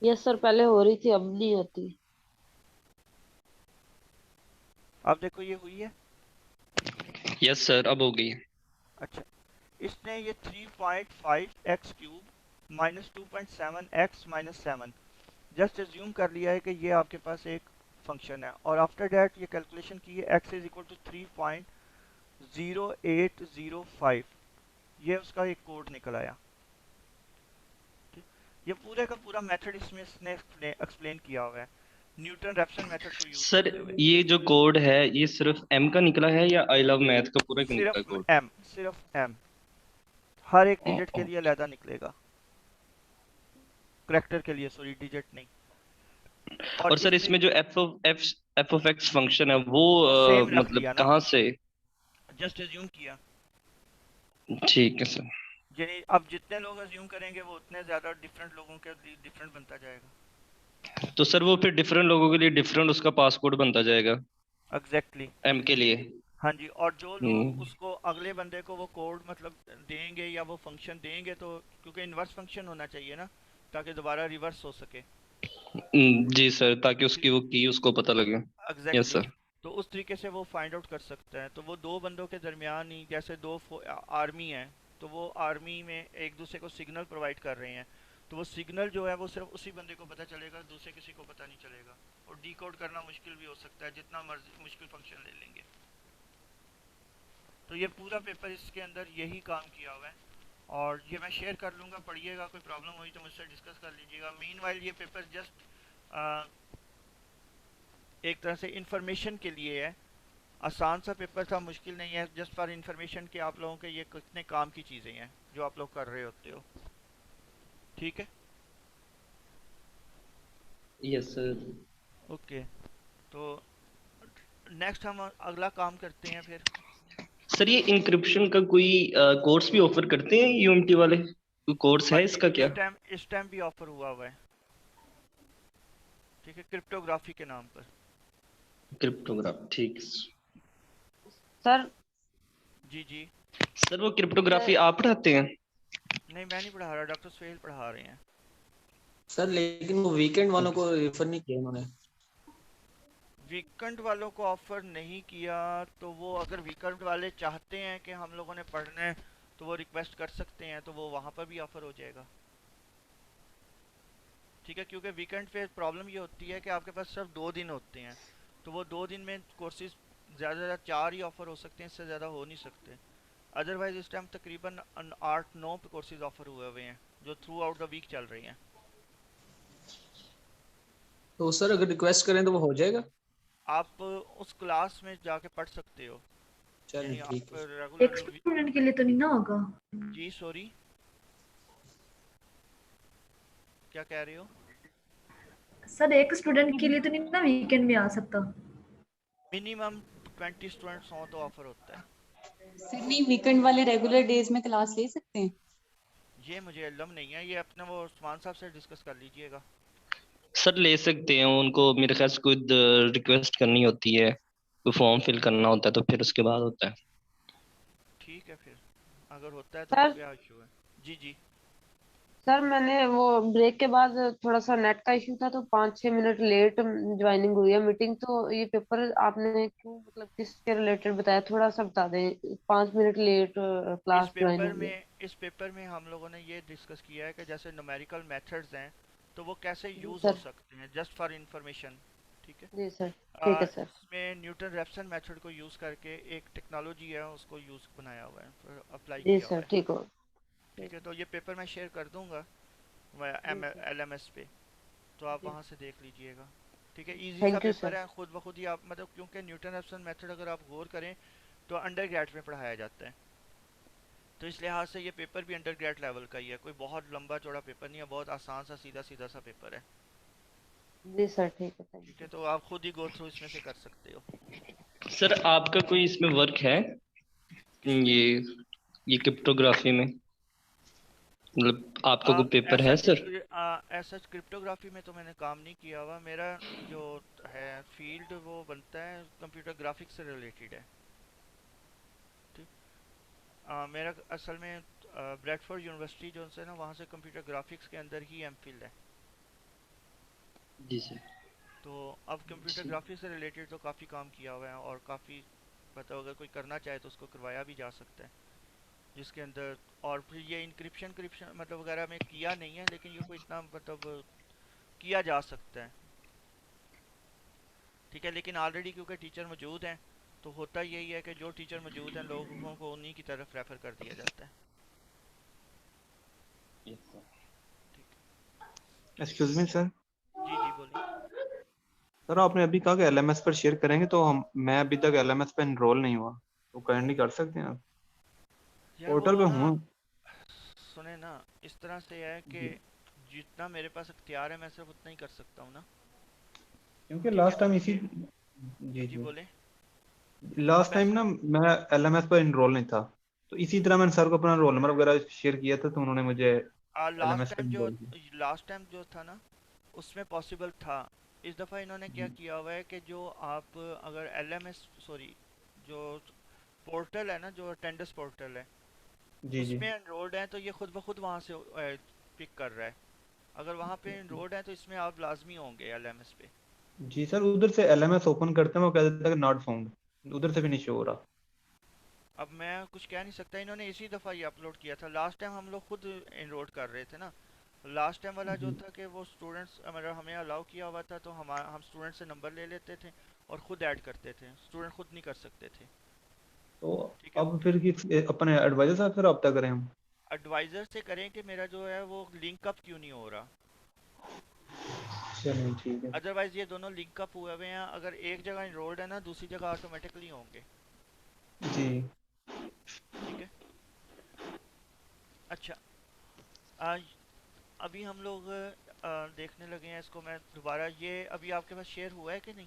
Speaker 2: यस सर, पहले हो रही थी अब नहीं होती।
Speaker 1: अब देखो ये हुई है।
Speaker 3: यस सर अब हो गई है।
Speaker 1: अच्छा, इसने ये 3.5x cube minus 2.7 x minus 7 just assume कर लिया है कि ये आपके पास एक फंक्शन है, और आफ्टर दैट ये कैलकुलेशन की है x इज इक्वल टू 3.0805। ये उसका एक कोड निकल आया। ये पूरे का पूरा मेथड इसमें इसने एक्सप्लेन किया हुआ है न्यूटन रेफसन मेथड को यूज
Speaker 3: सर
Speaker 1: करते हुए।
Speaker 3: ये जो कोड है ये सिर्फ m का निकला है या आई लव मैथ का पूरा का निकला
Speaker 1: सिर्फ
Speaker 3: कोड?
Speaker 1: m, सिर्फ m, हर एक डिजिट के लिए अलग निकलेगा, करेक्टर के लिए, सॉरी डिजिट नहीं।
Speaker 3: और सर इसमें जो f of x फंक्शन है वो
Speaker 1: सेम रख
Speaker 3: मतलब
Speaker 1: लिया ना,
Speaker 3: कहाँ से?
Speaker 1: जस्ट एज्यूम किया।
Speaker 3: ठीक है सर।
Speaker 1: यानी अब जितने लोग अज्यूम करेंगे वो उतने ज्यादा डिफरेंट लोगों के लिए डिफरेंट बनता जाएगा।
Speaker 3: तो सर वो फिर डिफरेंट लोगों के लिए डिफरेंट उसका पासकोड बनता जाएगा
Speaker 1: एग्जैक्टली
Speaker 3: m के लिए।
Speaker 1: हाँ जी, और जो लोग उसको अगले बंदे को वो कोड मतलब देंगे या वो फंक्शन देंगे, तो क्योंकि इन्वर्स फंक्शन होना चाहिए ना ताकि दोबारा रिवर्स हो सके।
Speaker 3: जी सर, ताकि उसकी वो की उसको पता लगे।
Speaker 1: Exactly
Speaker 3: yes sir.
Speaker 1: तो उस तरीके से वो फाइंड आउट कर सकता है। तो वो दो बंदों के दरमियान ही, जैसे दो आर्मी है, तो वो आर्मी में एक दूसरे को सिग्नल प्रोवाइड कर रहे हैं, तो वो सिग्नल जो है वो सिर्फ उसी बंदे को पता चलेगा, दूसरे किसी को पता नहीं चलेगा, और डिकोड करना मुश्किल भी हो सकता है, जितना मर्जी मुश्किल फंक्शन ले लेंगे। तो ये पूरा पेपर इसके अंदर यही काम किया हुआ है, और ये मैं शेयर कर लूँगा, पढ़िएगा, कोई प्रॉब्लम हुई तो मुझसे डिस्कस कर लीजिएगा। मीनवाइल ये पेपर जस्ट एक तरह से इंफॉर्मेशन के लिए है, आसान सा पेपर था, मुश्किल नहीं है, जस्ट फॉर इंफॉर्मेशन कि आप लोगों के ये कितने काम की चीज़ें हैं जो आप लोग कर रहे होते हो। ठीक है,
Speaker 3: यस सर।
Speaker 1: ओके, तो नेक्स्ट हम अगला काम करते हैं फिर।
Speaker 3: सर ये इंक्रिप्शन का कोई कोर्स भी ऑफर करते हैं यूएमटी वाले? कोई कोर्स है इसका क्या?
Speaker 1: इस टाइम भी ऑफर हुआ है, ठीक है, क्रिप्टोग्राफी के नाम पर।
Speaker 3: क्रिप्टोग्राफ, ठीक।
Speaker 2: सर
Speaker 1: जी जी।
Speaker 3: सर वो क्रिप्टोग्राफी आप पढ़ाते हैं?
Speaker 1: नहीं, मैं नहीं पढ़ा रहा, डॉक्टर सुहेल पढ़ा रहे हैं।
Speaker 11: सर लेकिन वो वीकेंड वालों को रेफर नहीं किया उन्होंने।
Speaker 1: वीकेंड वालों को ऑफर नहीं किया, तो वो अगर वीकेंड वाले चाहते हैं कि हम लोगों ने पढ़ना है तो वो रिक्वेस्ट कर सकते हैं, तो वो वहाँ पर भी ऑफर हो जाएगा। ठीक है, क्योंकि वीकेंड पे प्रॉब्लम ये होती है कि आपके पास सिर्फ 2 दिन होते हैं, तो वो 2 दिन में कोर्सेज ज़्यादा से ज़्यादा 4 ही ऑफर हो सकते हैं, इससे ज़्यादा हो नहीं सकते। अदरवाइज इस टाइम तकरीबन 8-9 कोर्सेज ऑफर हुए हुए हैं जो थ्रू आउट द वीक चल रही हैं।
Speaker 11: तो सर अगर रिक्वेस्ट करें तो वो हो जाएगा?
Speaker 1: आप उस क्लास में जाके पढ़ सकते हो, यानी
Speaker 11: चलिए ठीक
Speaker 1: आप
Speaker 11: है।
Speaker 1: रेगुलर
Speaker 12: एक
Speaker 1: जो
Speaker 12: स्टूडेंट के लिए तो नहीं ना होगा?
Speaker 1: जी सॉरी, क्या कह रही हो?
Speaker 12: सर एक स्टूडेंट के लिए तो नहीं ना वीकेंड में आ सकता?
Speaker 1: मिनिमम 20 स्टूडेंट्स हो तो ऑफर होता है।
Speaker 4: सर नहीं, वीकेंड वाले रेगुलर डेज में क्लास ले सकते हैं?
Speaker 1: ये मुझे इल्म नहीं है, ये अपने वो उस्मान साहब से डिस्कस कर लीजिएगा।
Speaker 3: सर ले सकते हैं, उनको मेरे ख्याल से खुद रिक्वेस्ट करनी होती है, कोई फॉर्म फिल करना होता है तो फिर उसके बाद होता है।
Speaker 1: ठीक है, फिर अगर होता है तो
Speaker 2: सर
Speaker 1: क्या इशू है? जी जी।
Speaker 2: सर मैंने वो ब्रेक के बाद थोड़ा सा नेट का इशू था तो 5-6 मिनट लेट ज्वाइनिंग हुई है मीटिंग। तो ये पेपर आपने क्यों मतलब किसके रिलेटेड बताया, थोड़ा सा बता दें। 5 मिनट लेट
Speaker 1: इस
Speaker 2: क्लास ज्वाइन
Speaker 1: पेपर
Speaker 2: हुई है।
Speaker 1: में हम लोगों ने ये डिस्कस किया है कि जैसे न्यूमेरिकल मेथड्स हैं तो वो कैसे
Speaker 2: जी
Speaker 1: यूज़ हो
Speaker 2: सर।
Speaker 1: सकते हैं, जस्ट फॉर इंफॉर्मेशन। ठीक है।
Speaker 2: जी सर। ठीक है सर।
Speaker 1: इसमें न्यूटन रेफसन मेथड को यूज़ करके एक टेक्नोलॉजी है उसको यूज़ बनाया हुआ है, अप्लाई
Speaker 2: जी
Speaker 1: किया हुआ
Speaker 2: सर
Speaker 1: है।
Speaker 2: ठीक हो।
Speaker 1: ठीक है, तो ये पेपर मैं शेयर कर दूंगा
Speaker 2: जी सर।
Speaker 1: LMS पे, तो आप
Speaker 2: जी
Speaker 1: वहाँ से देख लीजिएगा। ठीक है, इजी सा
Speaker 2: थैंक यू
Speaker 1: पेपर
Speaker 2: सर।
Speaker 1: है, खुद ब खुद ही आप मतलब, क्योंकि न्यूटन रेफसन मेथड अगर आप गौर करें तो अंडर ग्रेड में पढ़ाया जाता है, तो इस लिहाज से ये पेपर भी अंडर ग्रेड लेवल का ही है, कोई बहुत लंबा चौड़ा पेपर नहीं है, बहुत आसान सा सीधा सीधा सा पेपर है।
Speaker 2: जी सर ठीक है। थैंक
Speaker 1: ठीक है,
Speaker 2: यू।
Speaker 1: तो आप खुद ही गो थ्रू इसमें से कर सकते हो।
Speaker 3: सर आपका कोई इसमें वर्क है,
Speaker 1: किसमें?
Speaker 3: ये क्रिप्टोग्राफी में, मतलब आपका कोई पेपर
Speaker 1: ऐसा
Speaker 3: है सर?
Speaker 1: ऐसा क्रिप्टोग्राफी में तो मैंने काम नहीं किया हुआ, मेरा जो है फील्ड वो बनता है कंप्यूटर ग्राफिक्स से रिलेटेड है। ठीक। मेरा असल में ब्रैडफोर्ड यूनिवर्सिटी जो है ना, वहाँ से कंप्यूटर ग्राफिक्स के अंदर ही एमफिल है।
Speaker 3: जी सर।
Speaker 1: तो अब कंप्यूटर ग्राफिक्स से रिलेटेड तो काफ़ी काम किया हुआ है, और काफ़ी मतलब अगर कोई करना चाहे तो उसको करवाया भी जा सकता है, जिसके अंदर और फिर ये इंक्रिप्शन मतलब वगैरह में किया नहीं है, लेकिन ये कोई इतना मतलब किया जा सकता है। ठीक है, लेकिन ऑलरेडी क्योंकि टीचर मौजूद हैं तो होता यही है कि जो टीचर मौजूद हैं लोगों को उन्हीं की तरफ रेफ़र कर दिया जाता है।
Speaker 13: Excuse me sir.
Speaker 1: जी जी बोलिए।
Speaker 13: सर आपने अभी कहा कि LMS पर शेयर करेंगे, तो मैं अभी तक LMS पर एनरोल नहीं हुआ, तो काइंडली कर सकते हैं आप?
Speaker 1: यार वो
Speaker 13: पोर्टल पे
Speaker 1: ना,
Speaker 13: हूँ।
Speaker 1: सुने ना, इस तरह से है कि
Speaker 13: जी।
Speaker 1: जितना मेरे पास इख्तियार है मैं सिर्फ उतना ही कर सकता हूँ ना।
Speaker 13: क्योंकि
Speaker 1: ठीक है,
Speaker 13: लास्ट टाइम
Speaker 1: अब
Speaker 13: इसी
Speaker 1: ये
Speaker 13: जी
Speaker 1: जी
Speaker 13: जी
Speaker 1: बोले।
Speaker 13: लास्ट
Speaker 1: मैं
Speaker 13: टाइम ना मैं LMS पर एनरोल नहीं था, तो इसी तरह मैंने सर को अपना रोल नंबर वगैरह शेयर किया था, तो उन्होंने मुझे LMS पर एनरोल किया।
Speaker 1: लास्ट टाइम जो था ना उसमें पॉसिबल था। इस दफ़ा इन्होंने क्या किया हुआ है कि जो आप अगर LMS सॉरी जो पोर्टल है ना, जो अटेंडेंस पोर्टल है
Speaker 13: जी जी
Speaker 1: उसमें एनरोल्ड हैं तो ये खुद ब खुद वहाँ से पिक कर रहा है। अगर वहाँ पे एनरोल्ड हैं तो इसमें आप लाजमी होंगे LMS पे।
Speaker 13: जी सर, उधर से LMS ओपन करते हैं वो कह देता है कि नॉट फाउंड, उधर से भी नहीं शो हो रहा।
Speaker 1: अब मैं कुछ कह नहीं सकता, इन्होंने इसी दफ़ा ये अपलोड किया था। लास्ट टाइम हम लोग खुद एनरोल कर रहे थे ना। लास्ट टाइम वाला जो
Speaker 13: जी
Speaker 1: था कि वो स्टूडेंट्स मतलब हमें अलाउ किया हुआ था, तो हम स्टूडेंट से नंबर ले लेते थे और ख़ुद ऐड करते थे, स्टूडेंट खुद नहीं कर सकते थे।
Speaker 13: तो
Speaker 1: ठीक है,
Speaker 13: अब फिर अपने एडवाइजर साहब से रब्ता करें हम?
Speaker 1: एडवाइज़र से करें कि मेरा जो है वो लिंक अप क्यों नहीं हो रहा।
Speaker 13: चलिए ठीक है।
Speaker 1: अदरवाइज़ ये दोनों लिंक अप हुए हुए हैं, अगर एक जगह इनरोल्ड है ना दूसरी जगह ऑटोमेटिकली होंगे।
Speaker 13: जी
Speaker 1: ठीक है। अच्छा, आज अभी हम लोग देखने लगे हैं इसको। मैं दोबारा ये अभी आपके पास शेयर हुआ है कि नहीं,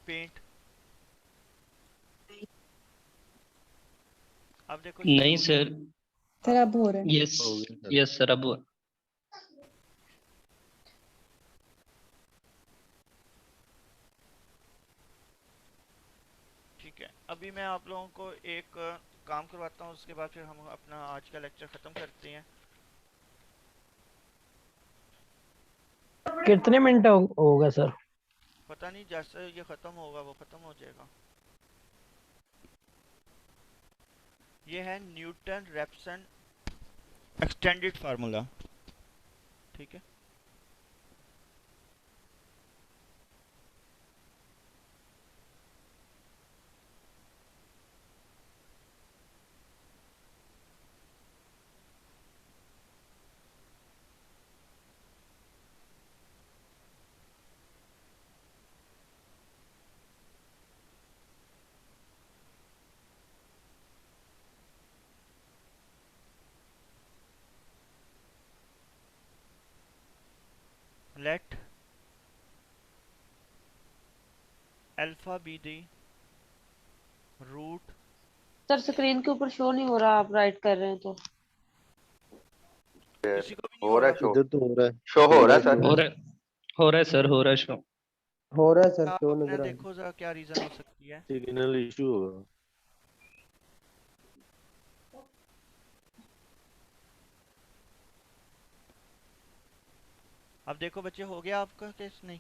Speaker 1: पेंट? अब देखो शेयर
Speaker 3: नहीं
Speaker 1: हो गया।
Speaker 3: सर।
Speaker 4: सर अब हो रहा है।
Speaker 3: यस
Speaker 6: हो गया सर।
Speaker 3: यस सर, अब
Speaker 1: ठीक है, अभी मैं आप लोगों को एक काम करवाता हूँ, उसके बाद फिर हम अपना आज का लेक्चर ख़त्म करते हैं।
Speaker 5: कितने मिनट होगा सर?
Speaker 1: पता नहीं, जैसे ये ख़त्म होगा वो ख़त्म हो जाएगा। ये है न्यूटन रेप्सन एक्सटेंडेड फार्मूला, ठीक है। Let alpha be the root।
Speaker 2: Sir screen के ऊपर शो नहीं हो रहा, आप राइट कर रहे हैं तो।
Speaker 1: किसी को भी नहीं
Speaker 6: हो
Speaker 1: हो
Speaker 6: रहा
Speaker 1: रहा?
Speaker 6: है, शो इधर तो हो रहा है,
Speaker 3: शो हो रहा है
Speaker 6: इधर
Speaker 3: सर, हो रहा है सर, हो रहा है शो।
Speaker 8: हो रहा है सर,
Speaker 1: आप
Speaker 8: शो
Speaker 1: अपने
Speaker 8: नजर आ रहा
Speaker 1: देखो जरा क्या रीज़न हो सकती है।
Speaker 6: सिग्नल इशू होगा।
Speaker 1: अब देखो बच्चे, हो गया आपका टेस्ट? नहीं,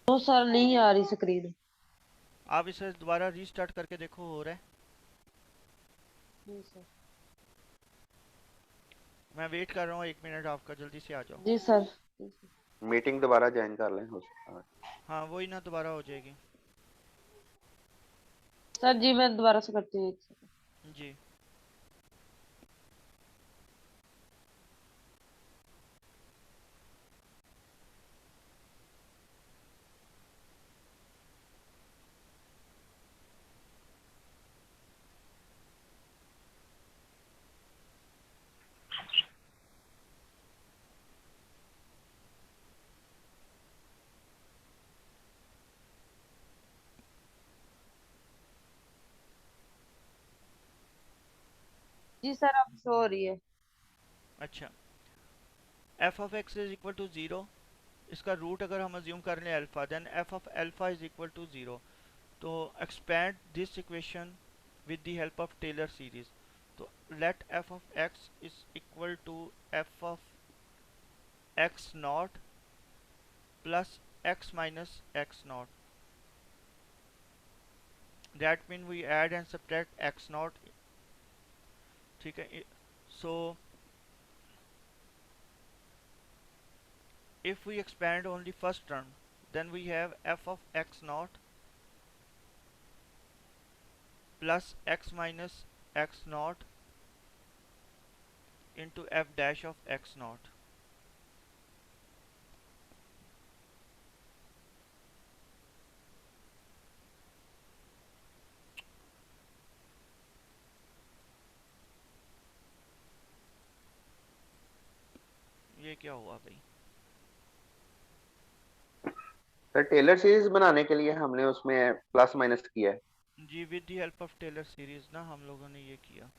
Speaker 2: तो सर नहीं आ रही स्क्रीन।
Speaker 1: आप इसे दोबारा रीस्टार्ट करके देखो, हो रहा है।
Speaker 2: जी सर।
Speaker 1: मैं वेट कर रहा हूँ 1 मिनट आपका, जल्दी से आ जाओ।
Speaker 2: जी सर।
Speaker 14: मीटिंग दोबारा ज्वाइन कर लें, हो सकता है।
Speaker 1: हाँ वही ना, दोबारा हो जाएगी।
Speaker 2: सर जी मैं दोबारा से करती हूँ, एक सेकंड।
Speaker 1: जी
Speaker 2: जी सर अब शो हो रही है।
Speaker 1: अच्छा, F of X is equal to 0, इसका रूट अगर हम अज्यूम कर लें alpha, then F of alpha is equal to 0। तो expand this equation with the help of Taylor series. तो let F of X is equal to F of x naught plus X minus x naught. That mean we add and subtract x naught, ठीक है। सो if we expand only first term, then we have f of x naught plus x minus x naught into f dash of x naught। ये क्या हुआ भाई?
Speaker 14: सर टेलर सीरीज बनाने के लिए हमने उसमें प्लस माइनस किया है।
Speaker 1: जी with the help of Taylor series ना हम लोगों ने ये किया।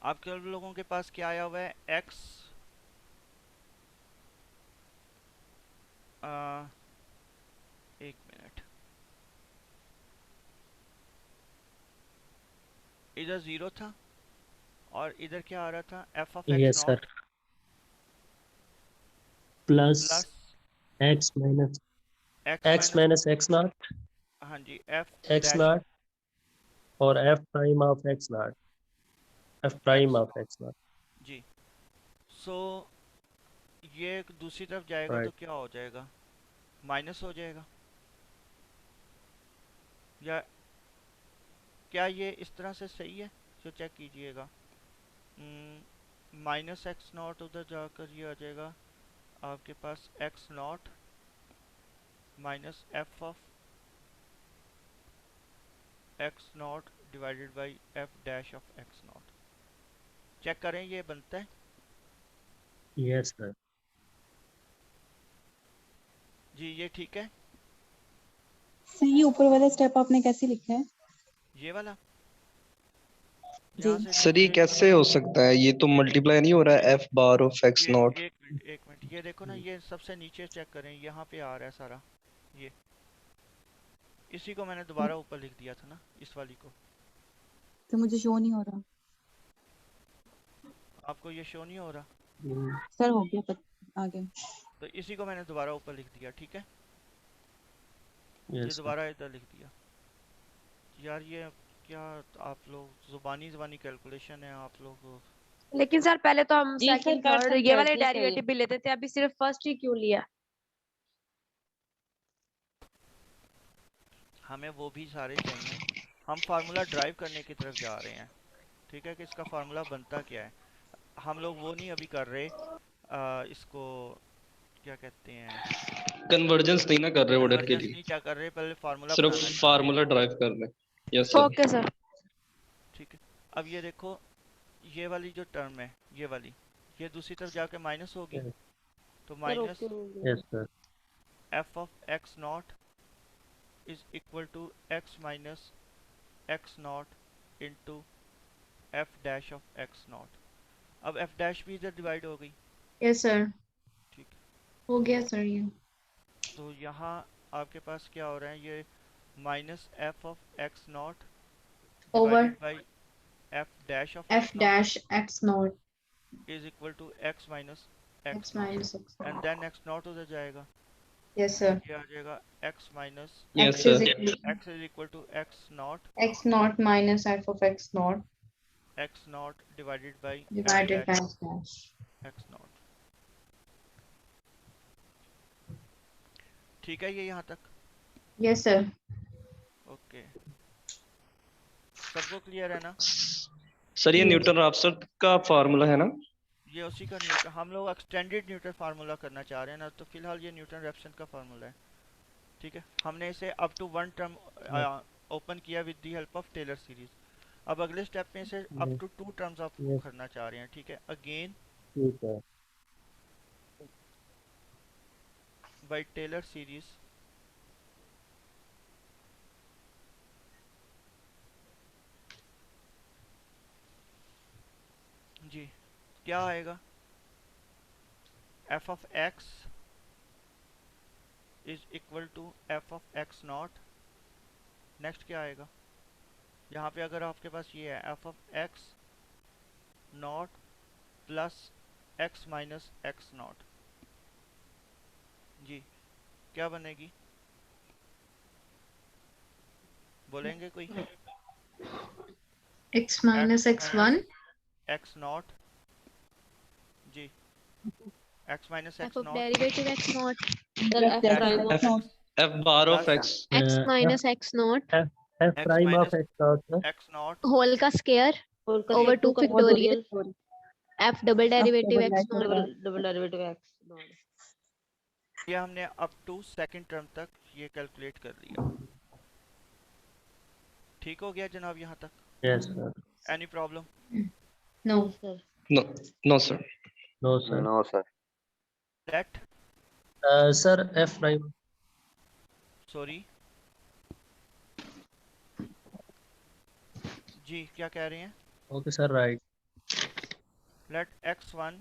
Speaker 1: आपके लोगों के पास क्या आया हुआ है? x एक मिनट, इधर 0 था और इधर क्या आ रहा था? f of x
Speaker 7: yes sir,
Speaker 1: naught
Speaker 7: plus
Speaker 1: plus
Speaker 7: X minus
Speaker 1: x
Speaker 7: X
Speaker 1: minus,
Speaker 7: minus x naught,
Speaker 1: हाँ जी, f
Speaker 7: एक्स
Speaker 1: डैश
Speaker 7: नॉट और F prime of x naught, F prime
Speaker 1: x
Speaker 7: of x naught.
Speaker 1: जी। सो ये दूसरी तरफ जाएगा तो
Speaker 7: राइट,
Speaker 1: क्या हो जाएगा? माइनस हो जाएगा। या क्या ये इस तरह से सही है? जो चेक कीजिएगा, माइनस एक्स नॉट उधर जाकर ये आ जाएगा आपके पास X naught minus F of x naught divided by F dash of x naught. Check करें ये बनता है।
Speaker 7: Yes, sir.
Speaker 1: जी ये ठीक है।
Speaker 4: सर ये ऊपर वाला स्टेप आपने कैसे लिखा है?
Speaker 1: ये वाला
Speaker 4: जी
Speaker 1: यहाँ से
Speaker 3: सर ये
Speaker 1: नीचे
Speaker 3: कैसे हो सकता है? ये तो मल्टीप्लाई नहीं हो रहा है एफ बार ऑफ एक्स
Speaker 1: ये
Speaker 3: नॉट।
Speaker 1: एक मिनट ये देखो ना, ये सबसे नीचे चेक करें, यहाँ पे आ रहा है सारा। ये इसी को मैंने दोबारा ऊपर लिख दिया था ना, इस वाली को।
Speaker 4: तो मुझे शो नहीं हो रहा।
Speaker 1: आपको ये शो नहीं हो रहा?
Speaker 4: सर हो गया आगे।
Speaker 1: तो इसी को मैंने दोबारा ऊपर लिख दिया, ठीक है। ये
Speaker 7: Yes, sir.
Speaker 1: दोबारा इधर लिख दिया। यार ये क्या आप लोग जुबानी कैलकुलेशन है आप लोग।
Speaker 15: लेकिन सर पहले तो हम
Speaker 2: जी सर
Speaker 15: सेकंड
Speaker 2: कर
Speaker 15: थर्ड
Speaker 2: सकते
Speaker 15: ये
Speaker 2: हैं,
Speaker 15: वाले
Speaker 2: ठीक है ये।
Speaker 15: डेरिवेटिव भी लेते थे, अभी सिर्फ फर्स्ट ही क्यों लिया?
Speaker 1: हमें वो भी सारे चाहिए। हम फार्मूला ड्राइव करने की तरफ जा रहे हैं, ठीक है, कि इसका फार्मूला बनता क्या है। हम लोग वो नहीं अभी कर रहे, इसको क्या कहते हैं,
Speaker 3: कन्वर्जेंस नहीं ना कर रहे ऑर्डर के
Speaker 1: कन्वर्जेंस
Speaker 3: लिए,
Speaker 1: नहीं क्या कर रहे, पहले फार्मूला
Speaker 3: सिर्फ
Speaker 1: बनाना चाह रहे
Speaker 3: फार्मूला ड्राइव कर रहे हैं। Yes sir.
Speaker 15: Okay sir.
Speaker 1: ठीक है। अब ये देखो, ये वाली जो टर्म है, ये वाली, ये दूसरी तरफ जाके माइनस होगी। तो minus
Speaker 7: Yes, sir.
Speaker 1: F of x naught is equal to x minus x naught into f dash of x naught. अब एफ डैश भी इधर डिवाइड हो गई।
Speaker 12: यस सर,
Speaker 1: ठीक है।
Speaker 12: हो गया सर ये।
Speaker 1: तो यहाँ आपके पास क्या हो रहा है, ये minus F of x naught
Speaker 12: over
Speaker 1: divided by F dash of
Speaker 12: f dash x naught
Speaker 1: is equal to x minus x
Speaker 12: x
Speaker 1: naught,
Speaker 12: minus x
Speaker 1: and then x naught उधर जाएगा।
Speaker 12: Yes sir.
Speaker 1: ये आ जाएगा x minus
Speaker 3: yes
Speaker 12: x
Speaker 3: sir.
Speaker 12: Is
Speaker 1: equal to
Speaker 12: x naught minus F of
Speaker 1: x naught divided by
Speaker 12: divided by x dash.
Speaker 1: X naught. ठीक है ये यहाँ तक?
Speaker 12: Yes sir.
Speaker 1: ओके, सबको क्लियर है ना?
Speaker 3: सर ये न्यूटन राफसन का फार्मूला है ना?
Speaker 1: ये उसी का न्यूटन, हम लोग एक्सटेंडेड न्यूटन फार्मूला करना चाह रहे हैं ना, तो फिलहाल ये न्यूटन रेफसन का फार्मूला है, ठीक है। हमने इसे up to one term open किया with the help of Taylor series. अब अगले स्टेप में इसे अप टू टू टर्म्स आप करना चाह रहे हैं, ठीक है। अगेन
Speaker 7: ठीक है।
Speaker 1: बाय टेलर सीरीज जी क्या आएगा, F of X is equal to F of x naught. Next क्या आएगा, यहाँ पे अगर आपके पास ये है F of x naught plus X minus x naught, जी क्या बनेगी, बोलेंगे कोई?
Speaker 12: X minus X one
Speaker 1: X naught, जी X minus
Speaker 9: f
Speaker 1: X
Speaker 9: of
Speaker 1: naught
Speaker 9: derivative x naught
Speaker 2: sir F prime of
Speaker 3: F bar of X
Speaker 9: x minus x naught
Speaker 7: F
Speaker 1: X
Speaker 7: prime of
Speaker 1: minus
Speaker 7: x dot ना?
Speaker 1: एक्स नॉट
Speaker 9: whole का square over 2 factorial f double derivative x naught
Speaker 2: double derivative x not.
Speaker 1: ये हमने अप टू सेकंड टर्म तक ये कैलकुलेट कर लिया। ठीक हो गया जनाब यहाँ तक?
Speaker 7: Yes, sir.
Speaker 1: Any problem?
Speaker 12: No
Speaker 2: sir
Speaker 3: no no sir.
Speaker 7: No, sir.
Speaker 14: No sir.
Speaker 1: Let
Speaker 7: Sir, F prime.
Speaker 1: Sorry जी क्या कह रहे हैं?
Speaker 7: Okay, sir. Right.
Speaker 1: Let x1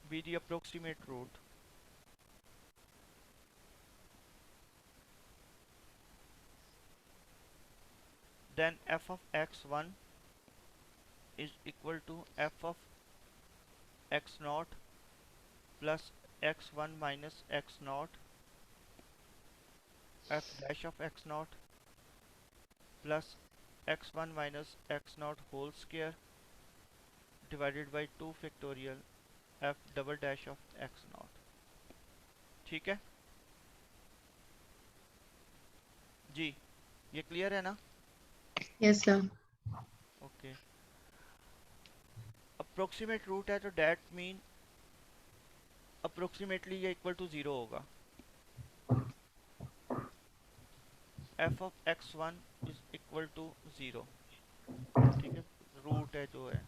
Speaker 1: be the approximate root then f of x1 is equal to f of x naught plus x1 minus x naught f dash of x naught plus x1 minus x naught whole square divided by 2 factorial f double dash of x naught। ठीक है जी, ये क्लियर है ना?
Speaker 12: Yes sir.
Speaker 1: Okay, approximate root है तो डेट मीन अप्रोक्सीमेटली ये इक्वल टू 0 होगा। f of x1 is equal to 0, ठीक है, रूट है जो है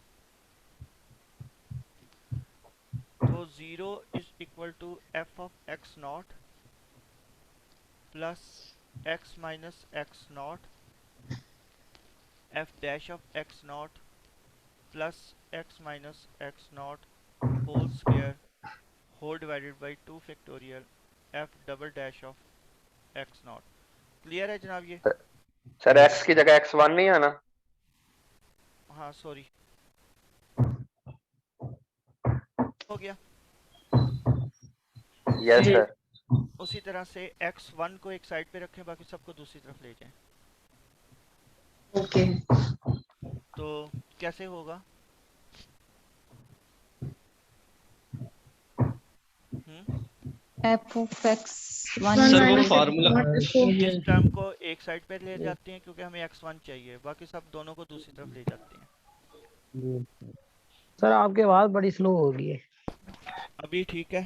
Speaker 1: 0 is equal to f of x naught plus x minus x naught f dash of x naught plus x minus x naught whole square whole divided by 2 factorial f double dash of x naught. Clear है जनाब ये?
Speaker 14: सर x की जगह x1 नहीं आना?
Speaker 1: हाँ सॉरी, हो गया।
Speaker 14: Yes sir.
Speaker 1: उसी तरह से x1 को एक साइड पे रखें, बाकी सबको दूसरी तरफ ले जाएं।
Speaker 12: ओके
Speaker 1: तो कैसे होगा?
Speaker 4: f of x1
Speaker 3: सर वो फार्मूला
Speaker 1: इस टर्म को एक साइड पे ले जाते हैं क्योंकि हमें x1 चाहिए, बाकी सब दोनों को दूसरी तरफ ले जाते हैं।
Speaker 5: सर आपकी आवाज बड़ी स्लो हो रही है।
Speaker 1: अभी ठीक है?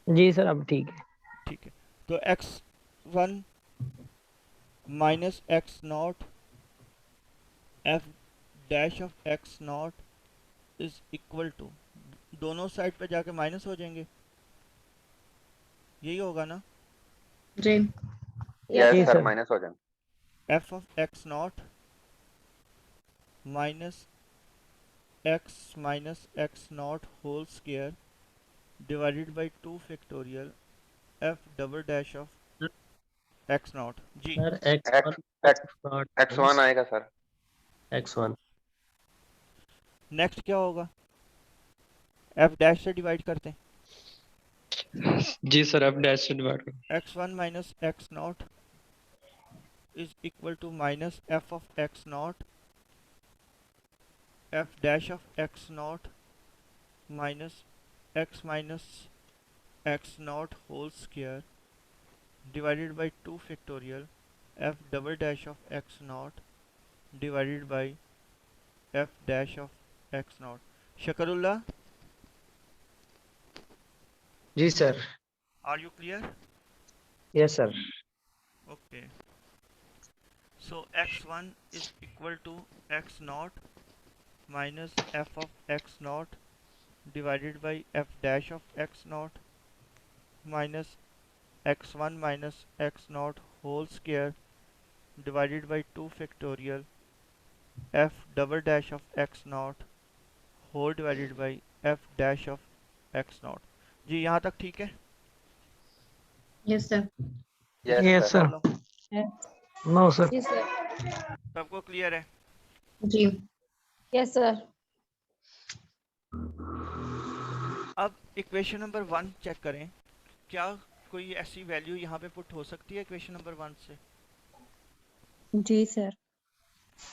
Speaker 5: जी सर अब ठीक है।
Speaker 1: ठीक है, तो x1 minus x naught f dash of x naught is equal to, दोनों साइड पे जाके माइनस हो जाएंगे, यही होगा ना?
Speaker 12: जी
Speaker 14: यस सर, माइनस हो जाएंगे।
Speaker 1: f of x naught minus x naught whole square divided by 2 factorial f double dash of x naught. जी
Speaker 7: सर
Speaker 14: x1 आएगा सर।
Speaker 7: x1
Speaker 1: नेक्स्ट क्या होगा? f डैश से डिवाइड करते हैं।
Speaker 3: जी सर f डैश से डिवाइड करो।
Speaker 1: x1 minus x naught is equal to minus f of x naught f dash of x naught minus x naught whole square divided by 2 factorial f double dash of x naught divided by f dash of x naught. Shakrullah,
Speaker 10: जी sir.
Speaker 1: are you clear?
Speaker 10: Yes sir.
Speaker 1: Okay, so x1 is equal to x naught minus f of x naught divided by f dash of x naught minus x1 minus x naught whole square divided by 2 factorial f double dash of x naught whole divided by f dash of x naught। जी यहाँ तक ठीक है?
Speaker 12: Yes sir.
Speaker 5: Yes sir. No sir.
Speaker 15: जी सर।
Speaker 1: सबको क्लियर है?
Speaker 12: जी
Speaker 15: यस सर।
Speaker 1: अब इक्वेशन नंबर 1 चेक करें, क्या कोई ऐसी वैल्यू यहाँ पे पुट हो सकती है इक्वेशन नंबर 1 से?
Speaker 4: जी सर।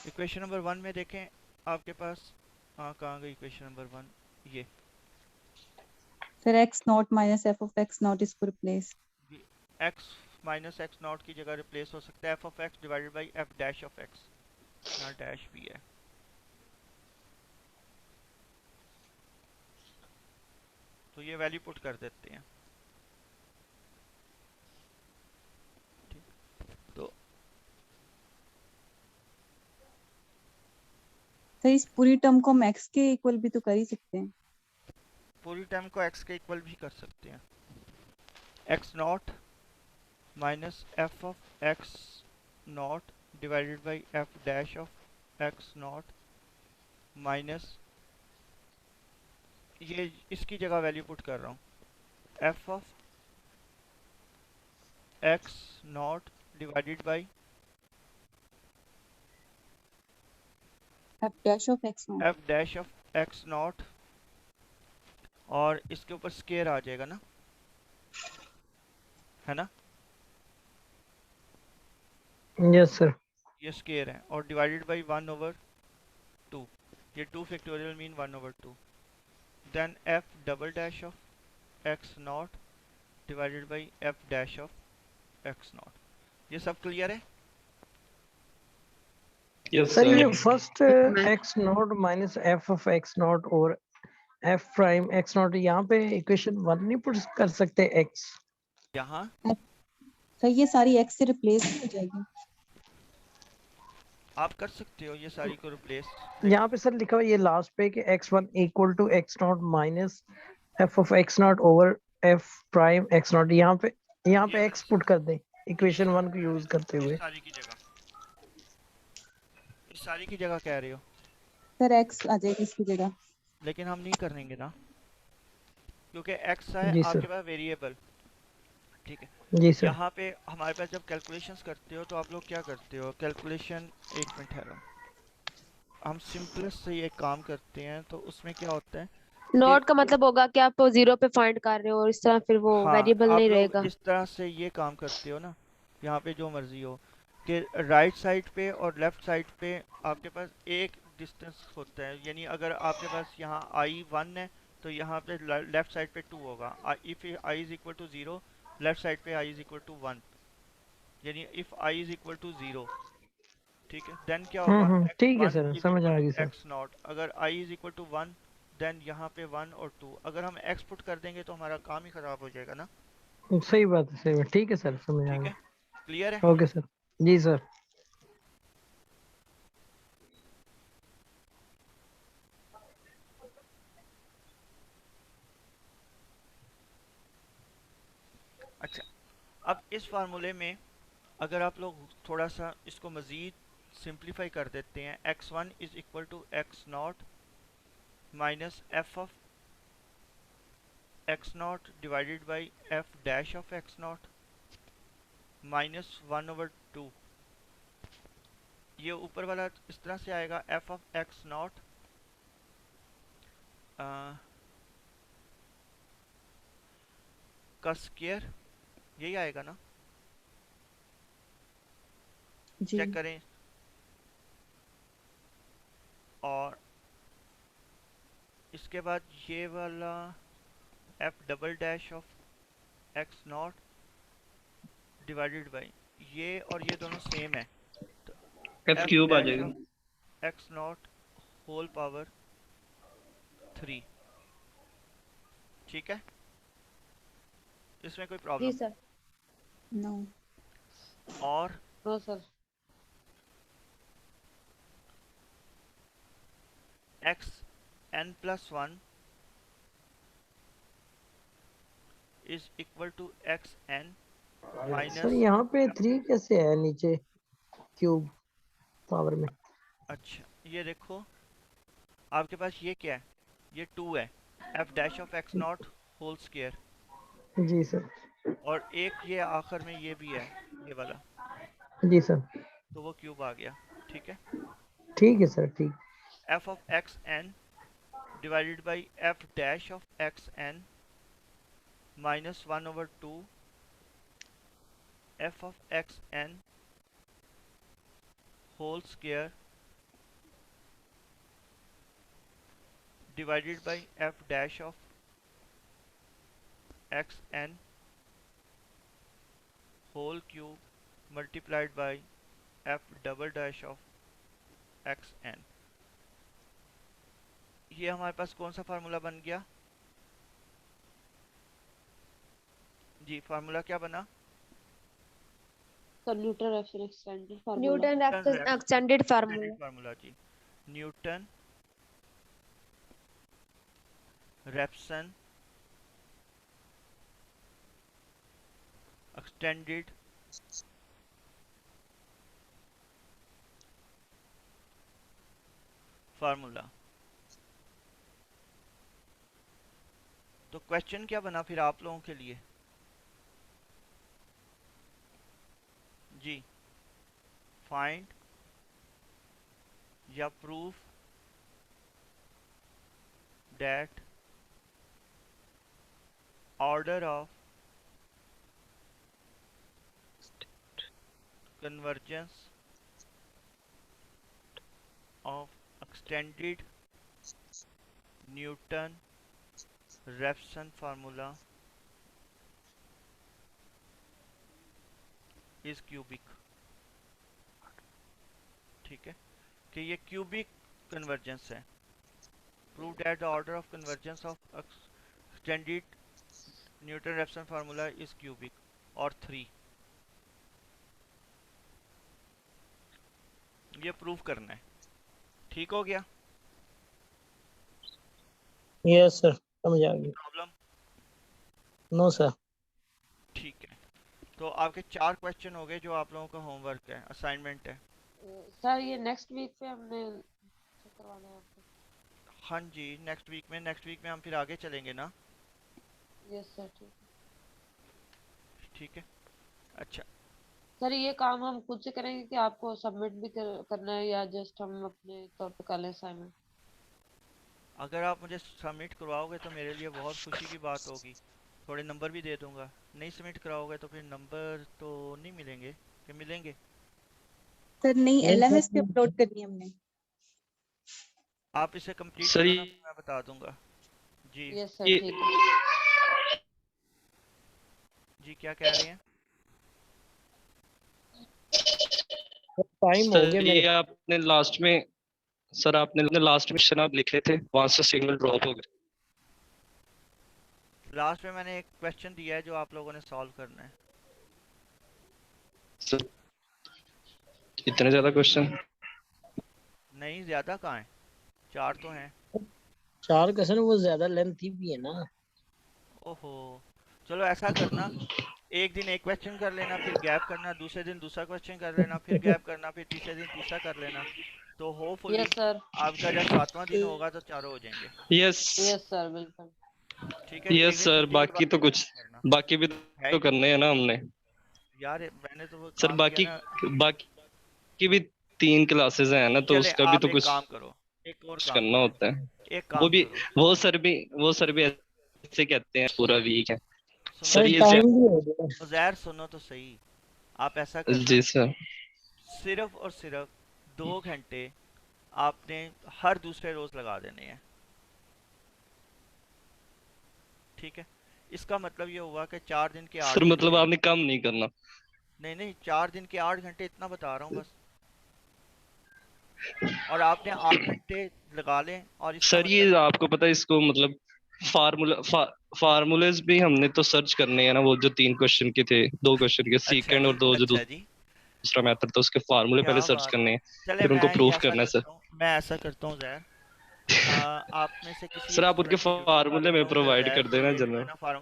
Speaker 1: इक्वेशन नंबर 1 में देखें आपके पास, कहाँ गई इक्वेशन नंबर 1? ये
Speaker 4: sir x naught minus f of x naught इसको replace.
Speaker 1: x minus x naught की जगह रिप्लेस हो सकता है f of x divided by f dash of x, यहाँ डैश भी है। तो ये वैल्यू पुट कर देते हैं। तो
Speaker 4: सर इस पूरी टर्म को हम x के इक्वल भी तो कर ही सकते हैं।
Speaker 1: पूरी टर्म को x के इक्वल भी कर सकते हैं। x naught minus f of x naught divided by f dash of x naught minus, ये इसकी जगह वैल्यू पुट कर रहा हूँ, f of x naught divided by
Speaker 4: f dash of x naught.
Speaker 1: f dash of x naught, और इसके ऊपर स्केयर आ जाएगा ना, है ना?
Speaker 5: Yes sir.
Speaker 1: ये स्केयर है, और डिवाइडेड बाई 1/2, ये 2 factorial mean 1/2, then f double dash of x naught divided by f dash of x naught. ये सब क्लियर है?
Speaker 3: यस
Speaker 5: सर ये
Speaker 3: sir.
Speaker 5: First x naught minus f of x naught और f प्राइम x नॉट, यहाँ पे इक्वेशन 1 नहीं पुट कर सकते x?
Speaker 1: यहाँ
Speaker 4: सर ये सारी x से रिप्लेस हो जाएगी।
Speaker 1: आप कर सकते हो ये सारी को रिप्लेस।
Speaker 5: यहाँ पे सर लिखा हुआ ये लास्ट पे कि x1 equal to x naught minus F of x naught over f prime x naught, यहाँ पे एक्स पुट कर दें इक्वेशन 1 को यूज करते हुए।
Speaker 1: इस सारी की जगह कह रहे हो?
Speaker 4: सर एक्स आ जाएगी इसकी जगह।
Speaker 1: लेकिन हम नहीं करेंगे ना, क्योंकि एक्स है
Speaker 5: जी
Speaker 1: आपके
Speaker 5: सर।
Speaker 1: पास वेरिएबल, ठीक है।
Speaker 5: जी सर।
Speaker 1: यहाँ पे हमारे पास जब कैलकुलेशंस करते हो तो आप लोग क्या करते हो? कैलकुलेशन, एक मिनट है, हम सिंपलेस्ट से ये काम करते हैं तो उसमें क्या होता है कि
Speaker 15: नोट का मतलब होगा कि आप जीरो पे फाइंड कर रहे हो और इस तरह फिर वो
Speaker 1: हाँ,
Speaker 15: वेरिएबल
Speaker 1: आप
Speaker 15: नहीं
Speaker 1: लोग
Speaker 15: रहेगा।
Speaker 1: इस तरह से ये काम करते हो ना, यहाँ पे जो मर्जी हो कि राइट साइड पे और लेफ्ट साइड पे आपके पास एक डिस्टेंस होता है, यानी अगर आपके पास यहाँ i1 है तो यहाँ पे लेफ्ट साइड पे 2 होगा। If i is equal to 0, left side पे i इज इक्वल टू 1, यानी if i is equal to 0, ठीक है, देन क्या होगा?
Speaker 5: ठीक है
Speaker 1: x1
Speaker 5: सर,
Speaker 1: इज
Speaker 5: समझ
Speaker 1: इक्वल
Speaker 5: आ
Speaker 1: टू
Speaker 5: गई सर।
Speaker 1: x naught. अगर i is equal to 1, then यहाँ पे 1 और 2। अगर हम x पुट कर देंगे तो हमारा काम ही खराब हो जाएगा ना।
Speaker 5: सही बात है, सही बात। ठीक है सर, समझ आ
Speaker 1: ठीक है,
Speaker 5: गया।
Speaker 1: क्लियर है?
Speaker 5: Okay sir. जी सर।
Speaker 1: अच्छा, अब इस फार्मूले में अगर आप लोग थोड़ा सा इसको मज़ीद सिंप्लीफाई कर देते हैं, x1 is equal to x naught minus F of x naught divided by F dash of x naught minus 1/2। ये ऊपर वाला इस तरह से आएगा, एफ ऑफ x नॉट का स्क्वायर, यही आएगा ना?
Speaker 4: जी।
Speaker 1: चेक करें। और इसके बाद ये वाला f double dash of x naught divided by ये, और ये दोनों सेम है तो
Speaker 3: एफ
Speaker 1: एफ
Speaker 3: क्यूब आ
Speaker 1: डैश
Speaker 3: जाएगा।
Speaker 1: Of x naught whole power 3। ठीक है, इसमें कोई
Speaker 15: जी
Speaker 1: प्रॉब्लम?
Speaker 15: सर।
Speaker 4: नो।
Speaker 1: और
Speaker 2: no sir.
Speaker 1: X n plus 1 is equal to x n
Speaker 5: sir
Speaker 1: minus.
Speaker 5: यहाँ पे 3 कैसे है नीचे क्यूब पावर में?
Speaker 1: अच्छा, ये देखो आपके पास ये क्या है? ये 2 है, f dash of x naught whole square,
Speaker 5: जी सर।
Speaker 1: और एक ये आखिर में ये भी है, ये वाला,
Speaker 5: जी सर।
Speaker 1: तो वो क्यूब आ गया। ठीक है,
Speaker 5: ठीक है सर, ठीक।
Speaker 1: F of x n divided by F dash of x n minus 1/2 f of x n whole square divided by F dash of x n whole cube multiplied by f double dash of x n. ये हमारे पास कौन सा फार्मूला बन गया जी? फार्मूला क्या बना?
Speaker 2: Sir Newton Raphson extended formula.
Speaker 15: Newton Raphson extended formula.
Speaker 1: Formula जी, न्यूटन रेफसन एक्सटेंडेड फार्मूला। तो क्वेश्चन क्या बना फिर आप लोगों के लिए जी? फाइंड या proof that order of convergence of extended Newton Raphson formula is cubic। ठीक है, कि ये क्यूबिक कन्वर्जेंस है। Prove that the order of convergence of extended Newton Raphson formula is cubic, और 3 ये प्रूफ करना है। ठीक हो गया?
Speaker 10: Yes sir.
Speaker 5: समझ आ गई।
Speaker 1: प्रॉब्लम?
Speaker 5: No sir.
Speaker 1: ठीक है, तो आपके 4 क्वेश्चन हो गए जो आप लोगों का होमवर्क है, असाइनमेंट है।
Speaker 2: सर ये नेक्स्ट वीक पे हमने check करवाना है आपको।
Speaker 1: हाँ जी, नेक्स्ट वीक में हम फिर आगे चलेंगे ना।
Speaker 2: यस सर ठीक है।
Speaker 1: ठीक है, अच्छा
Speaker 2: सर ये काम हम खुद से करेंगे कि आपको सबमिट भी करना है या जस्ट हम अपने तौर पे कर लें असाइनमेंट?
Speaker 1: अगर आप मुझे सबमिट करवाओगे तो मेरे लिए बहुत खुशी की बात होगी, थोड़े नंबर भी दे दूंगा। नहीं सबमिट कराओगे तो फिर नंबर तो नहीं मिलेंगे, कि मिलेंगे?
Speaker 4: सर नहीं, LMS पे अपलोड करनी है हमने।
Speaker 1: आप इसे कंप्लीट
Speaker 3: सर
Speaker 1: करो ना, फिर मैं बता दूंगा। जी
Speaker 2: यस सर ठीक है।
Speaker 1: जी क्या कह रहे हैं?
Speaker 5: टाइम हो गया
Speaker 3: सर
Speaker 5: मेरे।
Speaker 3: ये आपने लास्ट में क्वेश्चन आप लिखे थे, वहां से सिग्नल ड्रॉप हो गया।
Speaker 1: लास्ट में मैंने एक क्वेश्चन दिया है जो आप लोगों ने सॉल्व करना है।
Speaker 3: सर इतने ज्यादा क्वेश्चन?
Speaker 1: नहीं ज्यादा कहाँ है, 4 तो हैं।
Speaker 5: 4 क्वेश्चन वो ज्यादा लेंथी भी है ना।
Speaker 1: ओहो, चलो ऐसा करना, एक दिन एक क्वेश्चन कर लेना, फिर गैप करना, दूसरे दिन दूसरा क्वेश्चन कर लेना, फिर गैप करना, फिर तीसरे दिन तीसरा कर लेना। तो होपफुली
Speaker 2: यस सर।
Speaker 1: आपका जब 7वां दिन होगा तो चारों हो जाएंगे।
Speaker 3: यस
Speaker 2: यस सर बिल्कुल।
Speaker 1: ठीक है, एक
Speaker 3: यस
Speaker 1: दिन
Speaker 3: सर।
Speaker 1: छुट्टी के
Speaker 3: बाकी
Speaker 1: बाद
Speaker 3: तो
Speaker 1: फिर
Speaker 3: कुछ,
Speaker 1: करना
Speaker 3: बाकी भी
Speaker 1: है।
Speaker 3: तो करने हैं ना हमने।
Speaker 1: यार मैंने तो वो
Speaker 3: सर
Speaker 1: काम किया
Speaker 3: बाकी
Speaker 1: ना।
Speaker 3: बाकी भी 3 क्लासेस हैं ना, तो
Speaker 1: चले
Speaker 3: उसका भी
Speaker 1: आप
Speaker 3: तो
Speaker 1: एक
Speaker 3: कुछ
Speaker 1: काम करो, एक और काम
Speaker 3: करना
Speaker 1: करो,
Speaker 3: होता है।
Speaker 1: एक
Speaker 3: वो
Speaker 1: काम
Speaker 3: भी
Speaker 1: करो,
Speaker 3: वो सर भी ऐसे कहते हैं पूरा वीक है।
Speaker 1: सुनो
Speaker 3: सर
Speaker 5: सर
Speaker 3: ये
Speaker 5: टाइम भी हो गया।
Speaker 1: उज़ैर, सुनो तो सही। आप ऐसा करना,
Speaker 3: जी सर।
Speaker 1: सिर्फ और सिर्फ 2 घंटे आपने हर दूसरे रोज लगा देने हैं। ठीक है, इसका मतलब ये हुआ कि 4 दिन के
Speaker 3: सर
Speaker 1: 8
Speaker 3: मतलब
Speaker 1: घंटे।
Speaker 3: आपने काम नहीं करना?
Speaker 1: नहीं नहीं, 4 दिन के 8 घंटे, इतना बता रहा हूँ बस। और आपने 8 घंटे लगा लें, और इसका
Speaker 3: सर ये
Speaker 1: मतलब
Speaker 3: आपको पता है इसको मतलब फार्मूलेस भी हमने तो सर्च करने हैं ना, वो जो 3 क्वेश्चन के थे, 2 क्वेश्चन के
Speaker 1: अच्छा
Speaker 3: सीकेंड और
Speaker 1: जी,
Speaker 3: 2 जो
Speaker 1: अच्छा जी,
Speaker 3: दूसरा मेथड था उसके फार्मूले पहले
Speaker 1: क्या
Speaker 3: सर्च
Speaker 1: बात है।
Speaker 3: करने हैं,
Speaker 1: चले
Speaker 3: फिर उनको
Speaker 1: मैं ये
Speaker 3: प्रूफ
Speaker 1: ऐसा
Speaker 3: करना है सर।
Speaker 1: करता हूँ, ज़ैर, आप में से किसी
Speaker 3: सर
Speaker 1: एक
Speaker 3: आप उनके
Speaker 1: स्टूडेंट की ड्यूटी लगा
Speaker 3: फार्मूले
Speaker 1: देता
Speaker 3: में
Speaker 1: हूँ कि
Speaker 3: प्रोवाइड
Speaker 1: ज़ैर
Speaker 3: कर देना
Speaker 1: ये जो है
Speaker 3: जनरल।
Speaker 1: ना फार्म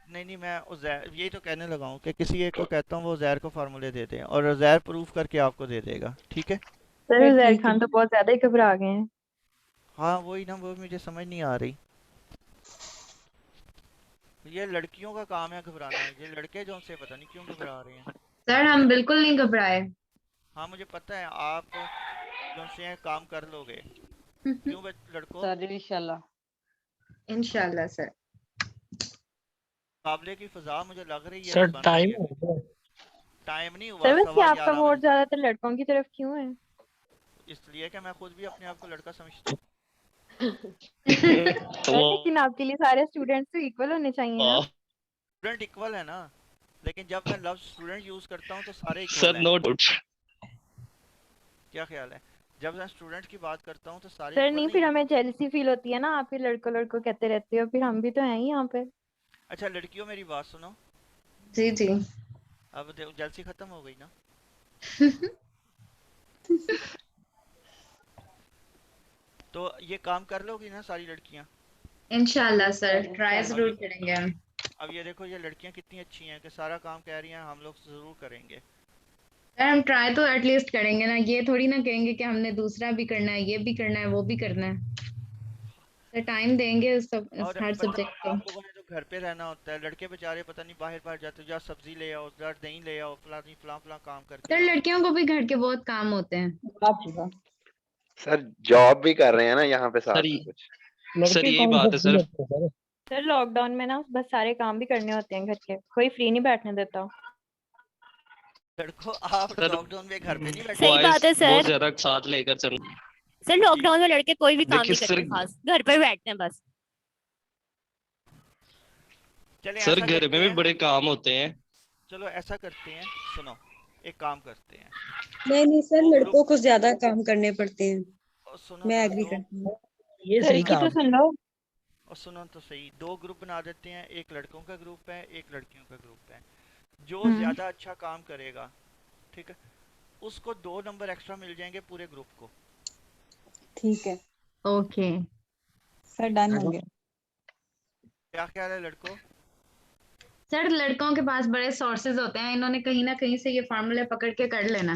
Speaker 1: नहीं नहीं, मैं उज़ैर यही तो कहने लगा हूँ कि किसी एक को कहता हूँ वो ज़ैर को फार्मूले दे दे, और ज़ैर प्रूफ करके आपको दे देगा। ठीक है?
Speaker 12: सर जैर
Speaker 4: ठीक है।
Speaker 12: खान तो बहुत ज्यादा ही घबरा गए हैं।
Speaker 1: हाँ वही ना, वो मुझे समझ नहीं आ रही। ये लड़कियों का काम है घबराना, ये लड़के जो उनसे पता नहीं क्यों घबरा रहे हैं।
Speaker 12: सर हम बिल्कुल नहीं घबराए।
Speaker 1: हाँ मुझे पता है, आप जो उनसे काम कर लोगे। क्यों लड़कों?
Speaker 2: सर इंशाल्लाह।
Speaker 12: इंशाल्लाह सर।
Speaker 1: मुकाबले की फिजा मुझे लग रही है कि
Speaker 5: सर
Speaker 1: बन रही
Speaker 5: टाइम
Speaker 1: है।
Speaker 5: हो गया।
Speaker 1: टाइम नहीं हुआ,
Speaker 12: सर वैसे
Speaker 1: 11:15
Speaker 12: आपका वोट
Speaker 1: बजे।
Speaker 12: ज्यादातर लड़कों की तरफ क्यों है?
Speaker 1: इसलिए कि मैं खुद भी अपने आप को लड़का समझता हूँ।
Speaker 12: सर लेकिन आपके लिए सारे स्टूडेंट्स तो इक्वल होने चाहिए ना।
Speaker 1: स्टूडेंट इक्वल है ना, लेकिन जब मैं लफ्ज स्टूडेंट यूज करता हूँ तो सारे
Speaker 3: सर
Speaker 1: इक्वल हैं।
Speaker 3: No doubt.
Speaker 1: क्या ख्याल है? जब मैं स्टूडेंट की बात करता हूँ तो सारे
Speaker 12: सर
Speaker 1: इक्वल
Speaker 12: नहीं,
Speaker 1: नहीं
Speaker 12: फिर
Speaker 1: है?
Speaker 12: हमें जेलसी फील होती है ना, आप ही लड़कों लड़कों कहते रहते हो, फिर हम भी तो हैं ही यहाँ पे।
Speaker 1: अच्छा लड़कियों मेरी बात सुनो,
Speaker 12: जी जी।
Speaker 1: अब जेलसी खत्म हो गई ना। तो ये काम कर लोगी ना सारी लड़कियाँ?
Speaker 12: इंशाल्लाह सर, ट्राई जरूर करेंगे हम।
Speaker 1: अब ये देखो, ये लड़कियाँ कितनी अच्छी हैं कि सारा काम कह रही हैं हम लोग जरूर करेंगे।
Speaker 12: सर हम ट्राई तो एटलीस्ट करेंगे ना, ये थोड़ी ना कहेंगे कि हमने दूसरा भी करना है, ये भी करना है, वो भी करना है। सर टाइम देंगे उस सब
Speaker 1: और
Speaker 12: हर
Speaker 1: पता है,
Speaker 12: सब्जेक्ट को।
Speaker 1: आप लोगों ने तो घर पे रहना होता है, लड़के बेचारे पता नहीं बाहर बाहर जाते, जा सब्जी ले आओ, जा दही ले आओ, फलानी फलां फलां काम करके
Speaker 12: सर
Speaker 1: लाओ।
Speaker 12: लड़कियों को भी घर के बहुत काम होते हैं।
Speaker 14: सर जॉब भी कर रहे हैं ना यहाँ पे
Speaker 3: सर
Speaker 14: साथ में कुछ।
Speaker 3: सर
Speaker 5: लड़के
Speaker 3: यही
Speaker 5: कौन
Speaker 3: बात है
Speaker 5: सब्जी
Speaker 3: सर।
Speaker 5: लेते हैं सर?
Speaker 12: सर लॉकडाउन में ना बस सारे काम भी करने होते हैं घर के, कोई फ्री नहीं बैठने देता।
Speaker 1: लड़कों आप
Speaker 3: सर
Speaker 1: लॉकडाउन में घर पे नहीं बैठे?
Speaker 9: सही बात
Speaker 3: बॉयज
Speaker 9: है
Speaker 3: बहुत
Speaker 9: सर।
Speaker 3: ज्यादा साथ लेकर चल।
Speaker 9: सर लॉकडाउन में लड़के कोई भी काम
Speaker 3: देखिए
Speaker 9: नहीं
Speaker 3: सर,
Speaker 9: करते, खास घर पे बैठते हैं बस।
Speaker 1: चले
Speaker 3: सर
Speaker 1: ऐसा
Speaker 3: घर में
Speaker 1: करते
Speaker 3: भी
Speaker 1: हैं,
Speaker 3: बड़े काम होते हैं।
Speaker 1: चलो ऐसा करते हैं, सुनो एक काम करते हैं,
Speaker 4: नहीं नहीं सर,
Speaker 1: 2 ग्रुप।
Speaker 4: लड़कों को ज्यादा काम करने पड़ते हैं।
Speaker 1: और सुनो
Speaker 4: मैं
Speaker 1: तो
Speaker 4: एग्री
Speaker 1: दो,
Speaker 4: करती हूँ।
Speaker 5: ये
Speaker 12: सर
Speaker 5: सही
Speaker 12: की
Speaker 5: कहा
Speaker 12: तो
Speaker 5: आपने।
Speaker 12: सुन लो।
Speaker 1: और सुनो तो सही, 2 ग्रुप बना देते हैं, एक लड़कों का ग्रुप है, एक लड़कियों का ग्रुप है। जो ज्यादा अच्छा काम करेगा, ठीक है, उसको 2 नंबर एक्स्ट्रा मिल जाएंगे पूरे ग्रुप को।
Speaker 4: ठीक है।
Speaker 12: ओके।
Speaker 4: सर डन हो गया।
Speaker 1: क्या ख्याल है लड़कों?
Speaker 12: सर लड़कों के पास बड़े सोर्सेज होते हैं, इन्होंने कहीं ना कहीं से ये फार्मूले पकड़ के कर लेना।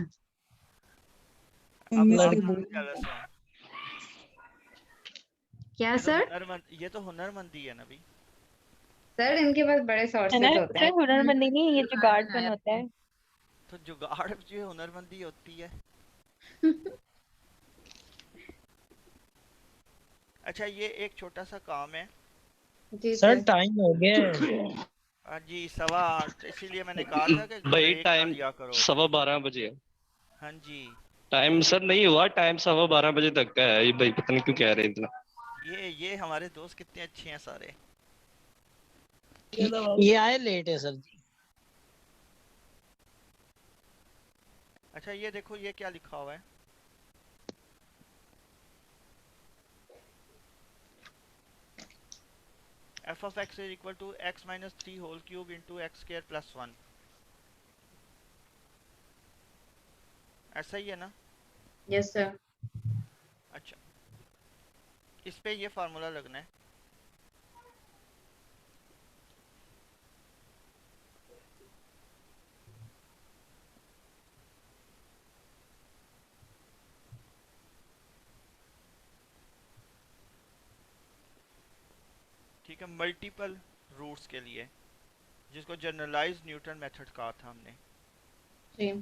Speaker 1: अब
Speaker 4: इनमें
Speaker 1: आप
Speaker 4: से
Speaker 1: लोग
Speaker 4: बोल
Speaker 1: jealous हो।
Speaker 12: क्या
Speaker 1: ये तो
Speaker 12: सर?
Speaker 1: ये तो हुनरमंदी है ना भी।
Speaker 12: सर इनके पास बड़े
Speaker 15: है ना
Speaker 12: सोर्सेज होते
Speaker 15: सर,
Speaker 12: हैं।
Speaker 15: हुनरमंदी नहीं, ये
Speaker 12: जुगाड़
Speaker 15: जुगाड़पन
Speaker 12: बनाया।
Speaker 15: होता है।
Speaker 1: तो जुगाड़ जो है हुनरमंदी होती है। अच्छा ये एक छोटा सा काम है।
Speaker 12: जी
Speaker 5: सर
Speaker 12: सर।
Speaker 5: टाइम हो गया है।
Speaker 1: हाँ जी 8:15, इसीलिए मैंने कहा था कि
Speaker 3: भाई
Speaker 1: ब्रेक ना
Speaker 3: टाइम
Speaker 1: लिया करो।
Speaker 3: 12:15 बजे है।
Speaker 1: हाँ जी
Speaker 3: टाइम सर नहीं हुआ, टाइम 12:15 बजे तक का है। ये भाई पता नहीं क्यों कह रहे हैं इतना।
Speaker 1: ये हमारे दोस्त कितने अच्छे हैं सारे।
Speaker 5: ये आए लेट है सर जी।
Speaker 1: अच्छा ये देखो ये क्या लिखा हुआ है। f of x is equal to x minus 3 whole cube into x square plus 1। ऐसा ही है ना?
Speaker 12: Yes sir.
Speaker 1: अच्छा इस पे ये फार्मूला लगना है। ठीक है, मल्टीपल रूट्स के लिए, जिसको जनरलाइज न्यूटन मेथड कहा था हमने।
Speaker 12: जी।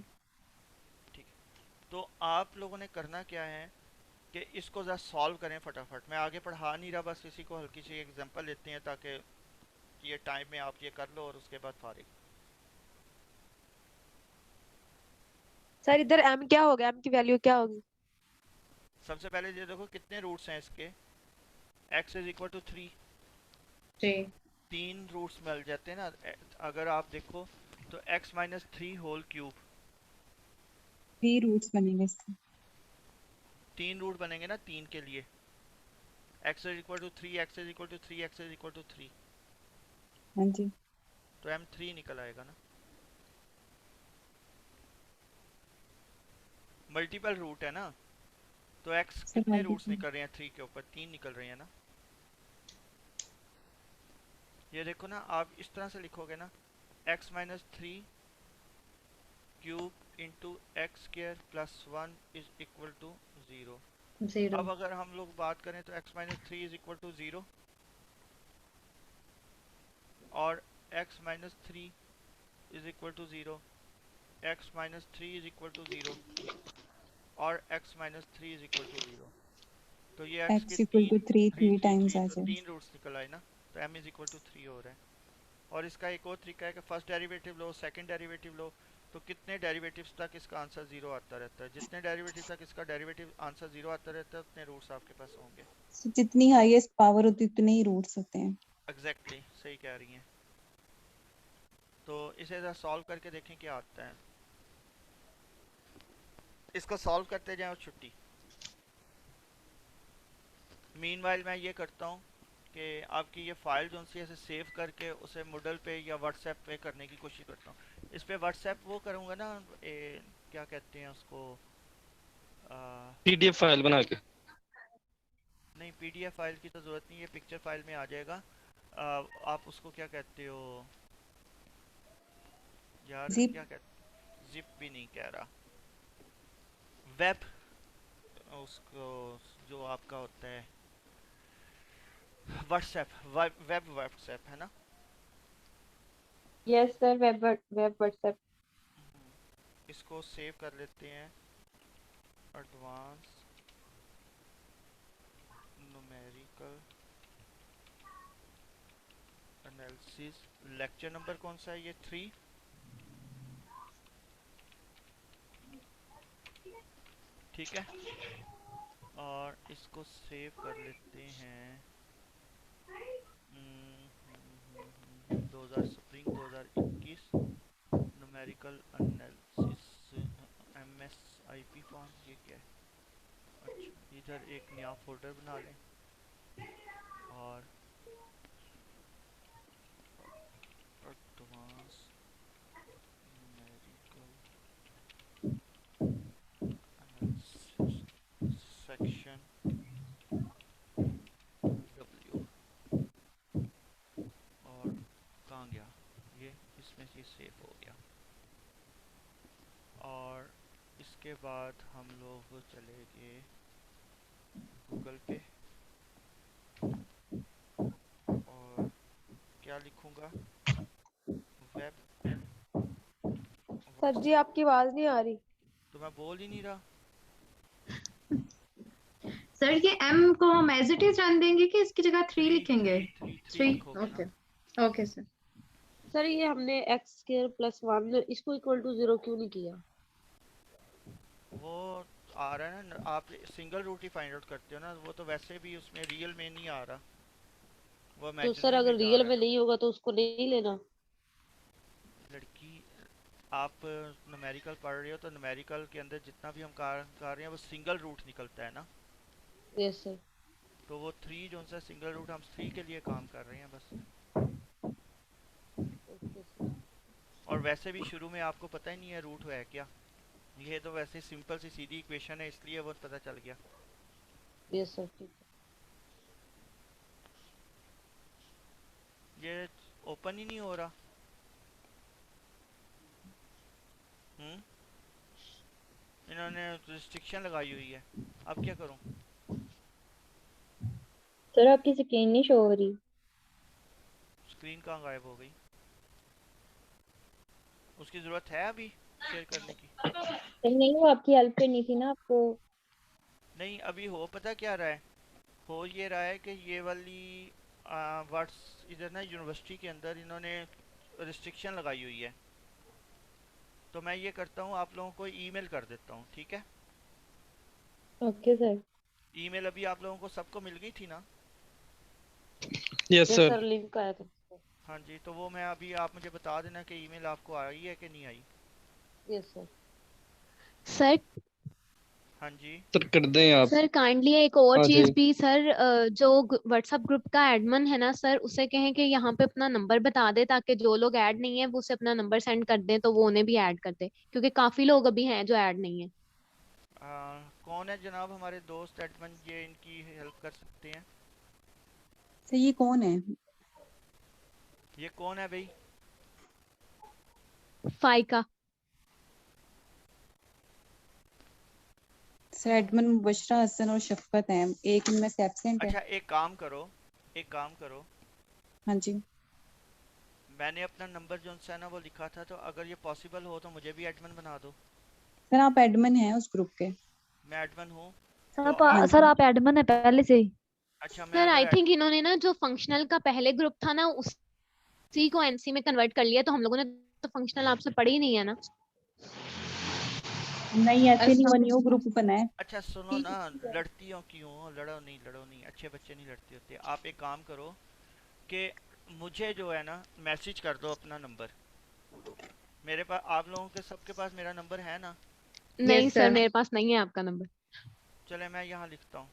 Speaker 1: ठीक है, तो आप लोगों ने करना क्या है कि इसको ज़रा सॉल्व करें फटाफट। मैं आगे पढ़ा नहीं रहा, बस इसी को हल्की सी एग्जांपल लेते हैं ताकि ये टाइम में आप ये कर लो और उसके बाद फारिग।
Speaker 15: सर इधर m क्या होगा, m की वैल्यू क्या होगी?
Speaker 1: सबसे पहले ये देखो कितने रूट्स हैं इसके। x is equal to 3।
Speaker 12: जी।
Speaker 1: 3 रूट्स मिल जाते हैं ना। अगर आप देखो तो x minus 3 whole cube.
Speaker 4: 3 roots बनेंगे इसके।
Speaker 1: 3 रूट बनेंगे ना 3 के लिए। x is equal to 3, x is equal to 3, x is equal to 3।
Speaker 4: हाँ जी।
Speaker 1: तो m3 निकल आएगा ना। मल्टीपल रूट है ना, तो x कितने रूट्स निकल रहे हैं 3 के ऊपर? 3 निकल रहे हैं ना। ये देखो ना, आप इस तरह से लिखोगे ना, x minus 3 cube into x square plus 1 is equal to 0। अब अगर हम लोग बात करें तो x minus 3 is equal to 0 और x minus 3 is equal to 0, x minus 3 is equal to 0 और x minus 3 is equal to 0। तो ये x
Speaker 4: x
Speaker 1: के
Speaker 4: इक्वल टू 3 टाइम्स आ
Speaker 1: तो
Speaker 4: जाएगा।
Speaker 1: 3 रूट्स निकल आए ना, तो m इज इक्वल टू 3 हो रहा है। और इसका एक और तरीका है कि फर्स्ट डेरिवेटिव लो, सेकंड डेरिवेटिव लो, तो कितने डेरिवेटिव्स तक इसका आंसर 0 आता रहता है। जितने डेरिवेटिव तक इसका डेरिवेटिव आंसर 0 आता रहता है उतने रूट्स आपके पास होंगे।
Speaker 4: जितनी हाईएस्ट पावर होती है उतने ही रूट्स होते हैं।
Speaker 1: एग्जैक्टली सही कह रही हैं। तो इसे जरा सॉल्व करके देखें क्या आता है। इसको सॉल्व करते जाएं और छुट्टी। मीनवाइल मैं ये करता हूँ कि आपकी ये फाइल जो सी ऐसे सेव करके उसे मूडल पे या व्हाट्सएप पे करने की कोशिश करता हूँ। इस पे व्हाट्सएप वो करूँगा ना, क्या कहते हैं उसको,
Speaker 3: पीडीएफ फाइल बना के।
Speaker 1: नहीं पीडीएफ फाइल की तो ज़रूरत नहीं है, पिक्चर फाइल में आ जाएगा। आप उसको क्या कहते हो यार,
Speaker 4: जिप।
Speaker 1: क्या कहते, जिप भी नहीं कह रहा, वेब, उसको जो आपका होता है व्हाट्सएप, वेब व्हाट्सएप है ना।
Speaker 15: Yes sir, web web WhatsApp.
Speaker 1: इसको सेव कर लेते हैं, advance numerical analysis. Lecture number कौन सा है ये? 3। ठीक है, और इसको सेव कर लेते हैं 2021 न्यूमेरिकल एनालिसिस MSIP फॉर्म। ये क्या है? अच्छा इधर एक नया फोल्डर बना लें और एडवांस न्यूमेरिकल एनालिसिस सेक्शन बाद हम लोग चले गए गूगल पे और क्या लिखूंगा, वेब।
Speaker 15: सर जी आपकी आवाज नहीं आ रही।
Speaker 1: तो मैं बोल ही नहीं रहा।
Speaker 12: सर ये m को हम एज इट इज रन देंगे कि इसकी जगह 3 लिखेंगे?
Speaker 1: थ्री लिखोगे
Speaker 12: ओके
Speaker 1: ना।
Speaker 12: Okay sir.
Speaker 2: सर ये हमने x² + 1 इसको इक्वल टू 0 क्यों नहीं किया?
Speaker 1: वो आ रहा है ना, आप सिंगल रूट ही फाइंड आउट करते हो ना, वो तो वैसे भी उसमें रियल में नहीं आ रहा, वो
Speaker 2: तो सर
Speaker 1: इमेजिनरी
Speaker 2: अगर
Speaker 1: में जा
Speaker 2: रियल
Speaker 1: रहा
Speaker 2: में नहीं होगा तो उसको नहीं लेना।
Speaker 1: है। लड़की, आप न्यूमेरिकल पढ़ रहे हो तो न्यूमेरिकल के अंदर जितना भी हम कर रहे हैं वो सिंगल रूट निकलता है ना।
Speaker 2: Yes sir.
Speaker 1: तो वो 3 जो सा सिंगल रूट, हम 3 के लिए काम कर रहे हैं बस।
Speaker 2: Okay sir.
Speaker 1: और वैसे भी शुरू में आपको पता ही नहीं है रूट है क्या, ये तो वैसे सिंपल सी सीधी इक्वेशन है इसलिए वो पता चल गया।
Speaker 2: यस सर ठीक है।
Speaker 1: ये ओपन ही नहीं हो रहा। इन्होंने रिस्ट्रिक्शन लगाई हुई है, अब क्या करूं?
Speaker 9: सर आपकी स्क्रीन नहीं शो हो रही।
Speaker 1: स्क्रीन कहाँ गायब हो गई? उसकी जरूरत है अभी शेयर करने की?
Speaker 9: नहीं वो आपकी हेल्प करनी थी ना आपको।
Speaker 1: नहीं अभी हो, पता क्या रहा है, हो ये रहा है कि ये वाली वर्ड्स इधर ना यूनिवर्सिटी के अंदर इन्होंने रिस्ट्रिक्शन लगाई हुई है। तो मैं ये करता हूँ, आप लोगों को ईमेल कर देता हूँ, ठीक है?
Speaker 9: Okay sir.
Speaker 1: ईमेल अभी आप लोगों को सबको मिल गई थी ना?
Speaker 10: Yes sir.
Speaker 2: लिंक आया था।
Speaker 1: हाँ जी, तो वो मैं अभी, आप मुझे बता देना कि ईमेल आपको आई है कि नहीं आई।
Speaker 2: Yes sir.
Speaker 9: सर
Speaker 1: हाँ जी
Speaker 10: सर कर दें आप।
Speaker 9: सर काइंडली एक और
Speaker 10: हाँ
Speaker 9: चीज
Speaker 10: जी।
Speaker 9: भी सर, जो व्हाट्सएप ग्रुप का एडमिन है ना सर, उसे कहें कि यहाँ पे अपना नंबर बता दे ताकि जो लोग ऐड नहीं है वो उसे अपना नंबर सेंड कर दें तो वो उन्हें भी ऐड कर दे, क्योंकि काफी लोग अभी हैं जो ऐड नहीं है।
Speaker 1: कौन है जनाब हमारे दोस्त एडमिन, ये इनकी हेल्प कर सकते हैं?
Speaker 4: तो ये कौन है?
Speaker 1: ये कौन है भाई?
Speaker 9: फाइका।
Speaker 4: सर एडमिन मुबशरा हसन और शफकत हैं, एक इनमें से एब्सेंट है।
Speaker 1: अच्छा एक काम करो, एक काम करो,
Speaker 4: हाँ जी।
Speaker 1: मैंने अपना नंबर जो है ना वो लिखा था, तो अगर ये पॉसिबल हो तो मुझे भी एडमिन बना दो।
Speaker 4: सर आप एडमिन हैं उस ग्रुप के?
Speaker 1: मैं एडमिन हूँ।
Speaker 15: सर आप एडमिन है पहले से ही।
Speaker 1: अच्छा मैं
Speaker 9: सर आई
Speaker 1: अगर
Speaker 9: थिंक इन्होंने ना जो फंक्शनल का पहले ग्रुप था ना उसी को एनसी में कन्वर्ट कर लिया, तो हम लोगों ने तो फंक्शनल आपसे पढ़ी ही नहीं है ना।
Speaker 4: नहीं ऐसे नहीं, वो न्यू ग्रुप बना है।
Speaker 1: अच्छा सुनो ना, लड़ती हो क्यों? लड़ो नहीं, अच्छे बच्चे नहीं लड़ते होते। आप एक काम करो कि मुझे जो है ना मैसेज कर दो अपना नंबर। मेरे पास, आप लोगों के सबके पास मेरा नंबर है ना?
Speaker 9: नहीं सर मेरे पास नहीं है आपका नंबर।
Speaker 1: चले मैं यहाँ लिखता हूँ।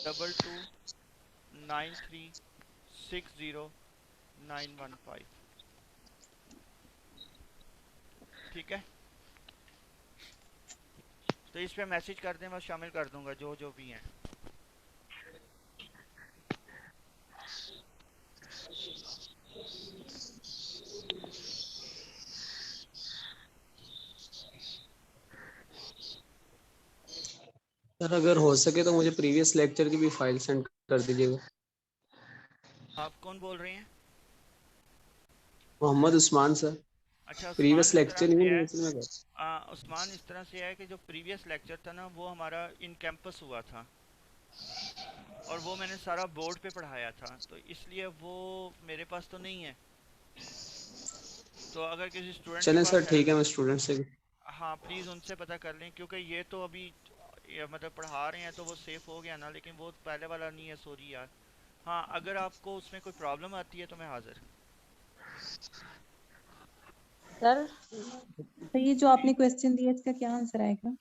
Speaker 1: डबल 293609115। ठीक है, तो इस पे मैसेज कर दें, मैं शामिल कर दूंगा जो जो भी हैं।
Speaker 11: सर अगर हो सके तो मुझे प्रीवियस लेक्चर की भी फाइल सेंड कर दीजिएगा।
Speaker 1: आप कौन बोल रहे हैं?
Speaker 11: मोहम्मद उस्मान सर।
Speaker 1: अच्छा
Speaker 11: प्रीवियस
Speaker 1: उस्मान, इस
Speaker 11: लेक्चर
Speaker 1: तरह
Speaker 11: नहीं
Speaker 1: से है,
Speaker 11: है।
Speaker 1: उस्मान इस तरह से है कि जो प्रीवियस लेक्चर था ना वो हमारा इन कैंपस हुआ था और वो मैंने सारा बोर्ड पे पढ़ाया था, तो इसलिए वो मेरे पास तो नहीं है। तो अगर किसी स्टूडेंट
Speaker 11: चलें
Speaker 1: के
Speaker 11: सर,
Speaker 1: पास
Speaker 11: ठीक है, मैं स्टूडेंट से।
Speaker 1: हाँ प्लीज़ उनसे पता कर लें, क्योंकि ये तो अभी मतलब पढ़ा रहे हैं तो वो सेफ हो गया ना, लेकिन वो पहले वाला नहीं है। सॉरी यार। हाँ अगर आपको उसमें कोई प्रॉब्लम आती है तो मैं हाजिर।
Speaker 2: सर
Speaker 4: तो ये जो आपने क्वेश्चन दिया इसका क्या आंसर आएगा?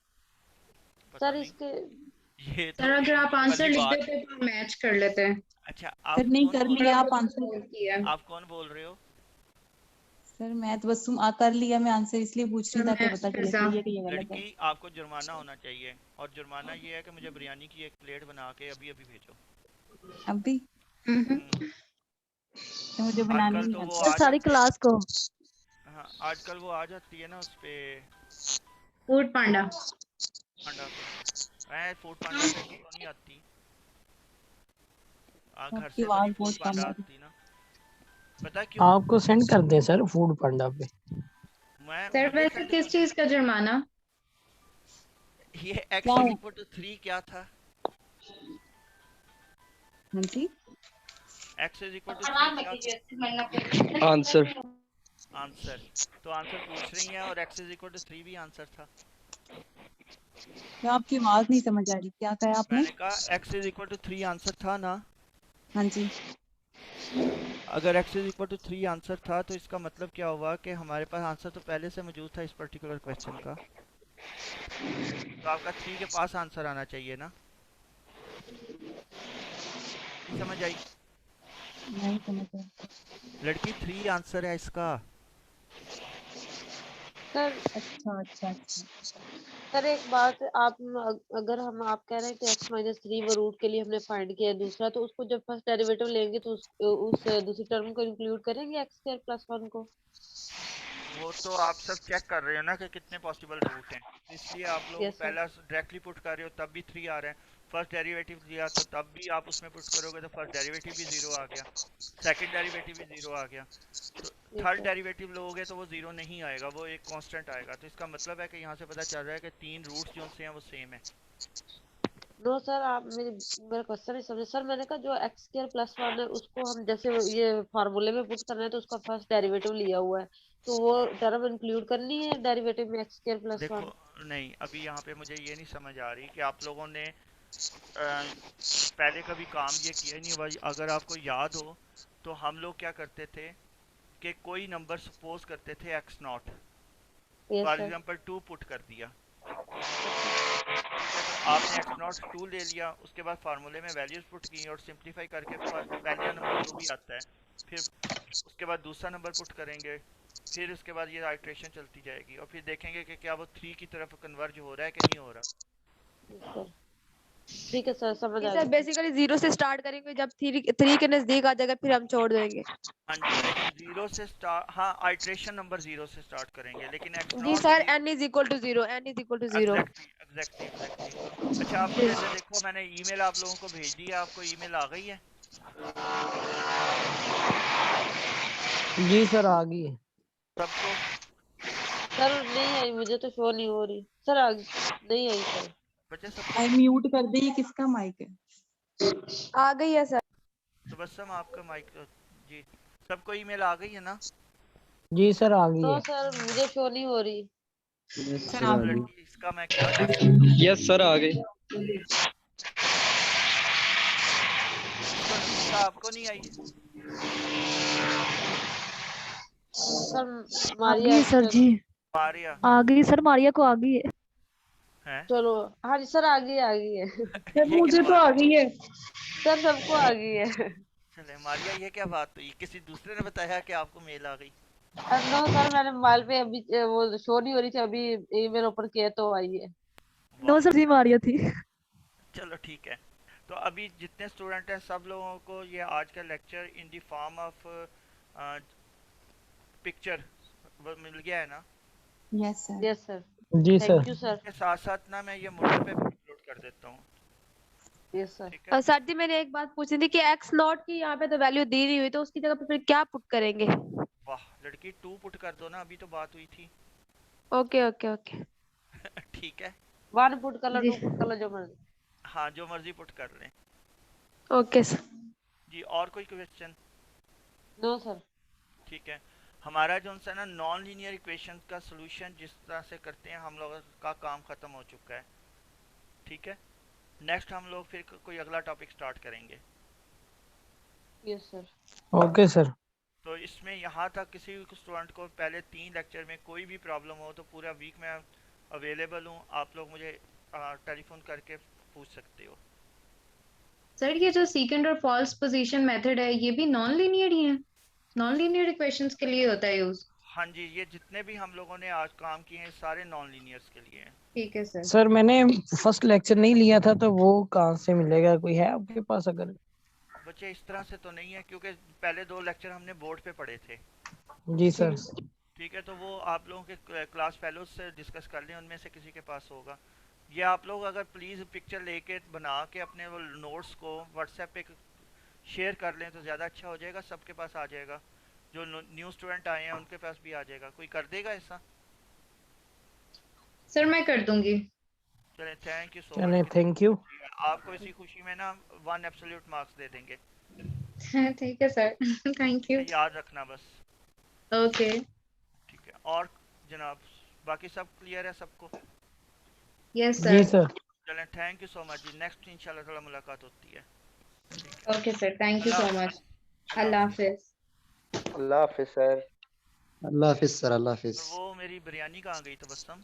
Speaker 2: सर इसके
Speaker 1: ये
Speaker 12: सर अगर आप आंसर लिख देते तो मैच कर लेते हैं।
Speaker 1: अच्छा
Speaker 4: सर नहीं कर लिया आप आंसर।
Speaker 1: आप कौन बोल रहे हो?
Speaker 4: सर मैं तो बस कर लिया, मैं आंसर इसलिए पूछ रही
Speaker 12: सर
Speaker 4: ताकि
Speaker 12: मैं
Speaker 4: पता चले
Speaker 12: फिजा
Speaker 4: सही है कि ये गलत है।
Speaker 1: लड़की आपको जुर्माना होना चाहिए, और जुर्माना ये है कि मुझे बिरयानी की एक प्लेट बना के अभी अभी भेजो।
Speaker 4: अभी तो मुझे बनानी
Speaker 1: आजकल
Speaker 4: नहीं
Speaker 1: तो वो
Speaker 4: आती।
Speaker 1: आ
Speaker 15: सारी
Speaker 1: जाते हैं।
Speaker 15: क्लास को
Speaker 1: हाँ, आजकल वो आ जाती है ना उस पे
Speaker 12: फूड पांडा।
Speaker 1: पांडा पे। मैं फूड पांडा पे तो नहीं आती, घर
Speaker 4: आपकी
Speaker 1: से तो नहीं
Speaker 4: आवाज
Speaker 1: फूड
Speaker 4: बहुत कम
Speaker 1: पांडा
Speaker 4: आ रही।
Speaker 1: आती ना। पता क्यों?
Speaker 5: आपको सेंड कर दें सर फूड पांडा पे?
Speaker 12: सर
Speaker 1: मुझे
Speaker 12: वैसे
Speaker 1: सेंड
Speaker 12: किस
Speaker 1: कर
Speaker 12: चीज का जुर्माना?
Speaker 1: ये x
Speaker 4: क्या
Speaker 1: इज
Speaker 4: हो?
Speaker 1: इक्वल टू 3 क्या था?
Speaker 4: हाँ जी,
Speaker 1: x इज इक्वल टू 3 क्या था?
Speaker 10: आंसर।
Speaker 1: आंसर। तो आंसर पूछ रही हैं और x इज इक्वल टू 3 भी आंसर था।
Speaker 4: क्या आपकी आवाज नहीं समझ आ रही, क्या कहा आपने?
Speaker 1: मैंने कहा x is equal to 3 answer था ना।
Speaker 4: हाँ जी,
Speaker 1: अगर x is equal to 3 answer था तो इसका मतलब क्या हुआ कि हमारे पास आंसर तो पहले से मौजूद था इस पर्टिकुलर क्वेश्चन का। तो आपका 3 के पास आंसर आना चाहिए ना। नहीं समझ आई?
Speaker 4: नहीं समझ आ रही।
Speaker 1: लड़की 3 आंसर है इसका।
Speaker 2: सर
Speaker 4: अच्छा अच्छा अच्छा।
Speaker 2: सर एक बात, आप अगर आप कह रहे हैं कि x-3 वो रूट के लिए हमने फाइंड किया है दूसरा, तो उसको जब फर्स्ट डेरिवेटिव लेंगे तो उस दूसरी टर्म को इंक्लूड करेंगे x² + 1 को?
Speaker 1: वो तो आप सब चेक कर रहे हो ना कि कितने पॉसिबल रूट हैं, इसलिए आप लोग
Speaker 2: यस सर।
Speaker 1: पहला डायरेक्टली पुट कर रहे हो तब भी 3 आ रहे हैं। फर्स्ट डेरिवेटिव लिया तो तब भी आप उसमें पुट करोगे तो फर्स्ट डेरिवेटिव भी 0 आ गया, सेकंड डेरिवेटिव भी 0 आ गया। तो
Speaker 2: यस
Speaker 1: थर्ड
Speaker 2: सर।
Speaker 1: डेरिवेटिव लोगे तो वो 0 नहीं आएगा, वो एक कांस्टेंट आएगा। तो इसका मतलब है कि यहाँ से पता चल रहा है कि 3 रूट्स जो से हैं वो सेम है।
Speaker 2: नो सर, आप मेरा क्वेश्चन नहीं समझे सर। मैंने कहा जो x² + 1 है उसको हम जैसे ये फार्मूले में पुट करना है तो उसका फर्स्ट डेरिवेटिव लिया हुआ है, तो वो टर्म इंक्लूड करनी है डेरिवेटिव में x² + 1?
Speaker 1: देखो, नहीं, अभी यहाँ पे मुझे ये नहीं समझ आ रही कि आप लोगों ने पहले कभी काम ये किया नहीं हुआ। अगर आपको याद हो तो हम लोग क्या करते थे कि कोई नंबर सपोज करते थे x0,
Speaker 2: yes
Speaker 1: for
Speaker 2: sir.
Speaker 1: Example 2 put कर दिया, ठीक है। तो आपने x0 2 ले लिया, उसके बाद फार्मूले में वैल्यूज पुट की और सिंप्लीफाई करके पहला नंबर जो भी आता है, फिर उसके बाद दूसरा नंबर पुट करेंगे, फिर उसके बाद ये आइट्रेशन चलती जाएगी और फिर देखेंगे कि क्या वो 3 की तरफ कन्वर्ज हो रहा है कि नहीं हो रहा।
Speaker 2: यस सर, ठीक है सर, समझ आ
Speaker 15: सर
Speaker 2: गया।
Speaker 15: बेसिकली 0 से स्टार्ट करेंगे, जब 3 के नजदीक आ जाएगा फिर हम छोड़ देंगे।
Speaker 1: हाँ जी, लेकिन 0 से स्टार्ट, हाँ, आइट्रेशन नंबर 0 से स्टार्ट करेंगे, लेकिन
Speaker 15: जी
Speaker 1: x0
Speaker 15: sir,
Speaker 1: 0।
Speaker 15: n = 0, n = 0।
Speaker 1: Exactly. अच्छा, आप मुझे देखो, मैंने ईमेल आप लोगों को भेज दी है, आपको ईमेल आ गई है?
Speaker 5: जी सर आ गई है।
Speaker 1: सबको?
Speaker 2: सर नहीं आई, मुझे तो शो नहीं हो रही सर। नहीं आई सर।
Speaker 1: बच्चे सबको?
Speaker 4: आई म्यूट कर दे, ये किसका माइक है?
Speaker 15: आ गई है सर।
Speaker 1: तो बस हम आपका माइक जी, सबको ईमेल आ गई है ना?
Speaker 5: जी सर आ गई
Speaker 2: नो
Speaker 5: है।
Speaker 2: सर, मुझे शो नहीं हो रही।
Speaker 4: सर आप
Speaker 1: लड़की, इसका मैं क्या कर सकता हूँ?
Speaker 10: यस सर आ गई।
Speaker 1: इसको नफीसा आपको नहीं आई?
Speaker 2: सर
Speaker 15: आ
Speaker 2: मारिया
Speaker 15: गई सर जी,
Speaker 1: मारिया
Speaker 15: आ गई सर, मारिया को आ गई है।
Speaker 1: है?
Speaker 2: चलो, हाँ जी सर, आ गई है।
Speaker 15: सर
Speaker 1: ये क्या
Speaker 15: मुझे तो
Speaker 1: बात
Speaker 15: आ
Speaker 1: है?
Speaker 15: गई है।
Speaker 2: सर सबको आ गई है।
Speaker 1: चले मारिया, ये क्या बात हुई? किसी दूसरे ने बताया कि आपको मेल आ गई?
Speaker 2: नो सर, मैंने मोबाइल पे अभी वो शो नहीं हो रही थी, अभी ईमेल ओपन किया तो आई है।
Speaker 15: नो सर जी, मारिया थी।
Speaker 1: चलो ठीक है। तो अभी जितने स्टूडेंट हैं सब लोगों को ये आज का lecture in the form of picture मिल गया है ना?
Speaker 4: Yes sir.
Speaker 2: Yes sir.
Speaker 5: जी सर।
Speaker 2: Thank you sir.
Speaker 1: के साथ साथ ना मैं ये मोडल पे भी अपलोड कर देता हूँ।
Speaker 2: Yes sir.
Speaker 1: ठीक है।
Speaker 15: सर जी मैंने एक बात पूछनी थी कि x0 की यहाँ पे तो वैल्यू दी नहीं हुई, तो उसकी जगह पे फिर क्या पुट करेंगे?
Speaker 1: वाह लड़की, 2 पुट कर दो ना, अभी तो बात हुई थी।
Speaker 15: Okay okay okay.
Speaker 1: ठीक है।
Speaker 2: 1 पुट कर लो,
Speaker 15: जी
Speaker 2: 2 पुट कर लो, जो मर्जी।
Speaker 1: हाँ, जो मर्जी पुट कर लें।
Speaker 15: Okay sir.
Speaker 1: जी, और कोई क्वेश्चन?
Speaker 2: No sir.
Speaker 1: ठीक है। हमारा जो है ना नॉन लीनियर इक्वेशन का सॉल्यूशन जिस तरह से करते हैं हम लोग का काम ख़त्म हो चुका है। ठीक है। नेक्स्ट हम लोग फिर कोई अगला टॉपिक स्टार्ट करेंगे।
Speaker 2: Yes sir.
Speaker 5: Okay sir.
Speaker 1: तो इसमें यहाँ तक किसी भी स्टूडेंट को पहले 3 लेक्चर में कोई भी प्रॉब्लम हो तो पूरा वीक में अवेलेबल हूँ, आप लोग मुझे टेलीफोन करके पूछ सकते हो।
Speaker 12: सर ये जो सेकंड और फॉल्स पोजीशन मेथड है ये भी नॉन लीनियर ही है? नॉन लीनियर इक्वेशंस के लिए होता है यूज?
Speaker 1: हाँ जी, ये जितने भी हम लोगों ने आज काम किए हैं सारे नॉन लीनियर्स के लिए हैं।
Speaker 12: ठीक है सर।
Speaker 5: सर मैंने फर्स्ट लेक्चर नहीं लिया था, तो वो कहाँ से मिलेगा? कोई है आपके पास? अगर
Speaker 1: बच्चे इस तरह से तो नहीं है, क्योंकि पहले 2 लेक्चर हमने बोर्ड पे पढ़े थे।
Speaker 5: जी सर।
Speaker 1: ठीक है, तो वो आप लोगों के क्लास फेलोज से डिस्कस कर लें, उनमें से किसी के पास होगा। ये आप लोग अगर प्लीज़ पिक्चर लेके बना के अपने वो नोट्स को व्हाट्सएप पे शेयर कर लें तो ज़्यादा अच्छा हो जाएगा, सबके पास आ जाएगा। जो न्यू स्टूडेंट आए हैं उनके पास भी आ जाएगा। कोई कर देगा ऐसा?
Speaker 12: सर मैं कर दूंगी।
Speaker 1: चलें, थैंक यू सो
Speaker 5: चलें,
Speaker 1: मच।
Speaker 5: Thank you.
Speaker 1: आपको इसी खुशी में ना 1 एब्सोल्यूट मार्क्स दे देंगे।
Speaker 12: ठीक है सर। Thank you.
Speaker 1: याद रखना बस।
Speaker 12: ओके।
Speaker 1: ठीक है, और जनाब बाकी सब क्लियर है सबको?
Speaker 12: यस
Speaker 5: जी
Speaker 12: सर।
Speaker 5: सर।
Speaker 1: चलें, थैंक यू सो मच जी। नेक्स्ट इंशाल्लाह ताला मुलाकात होती है।
Speaker 12: Okay sir, thank you so much. अल्लाह हाफिज।
Speaker 14: अल्लाह हाफिज सर।
Speaker 8: अल्लाह हाफिज सर। अल्लाह हाफिज।
Speaker 1: वो मेरी बिरयानी कहाँ गई तबस्सुम?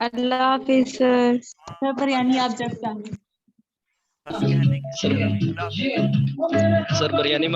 Speaker 15: अल्लाह हाफिज सर।
Speaker 4: सर बिरयानी आप जब चाहें।
Speaker 1: बस कहने के लिए। अल्लाह हाफिज।
Speaker 3: सर बिरयानी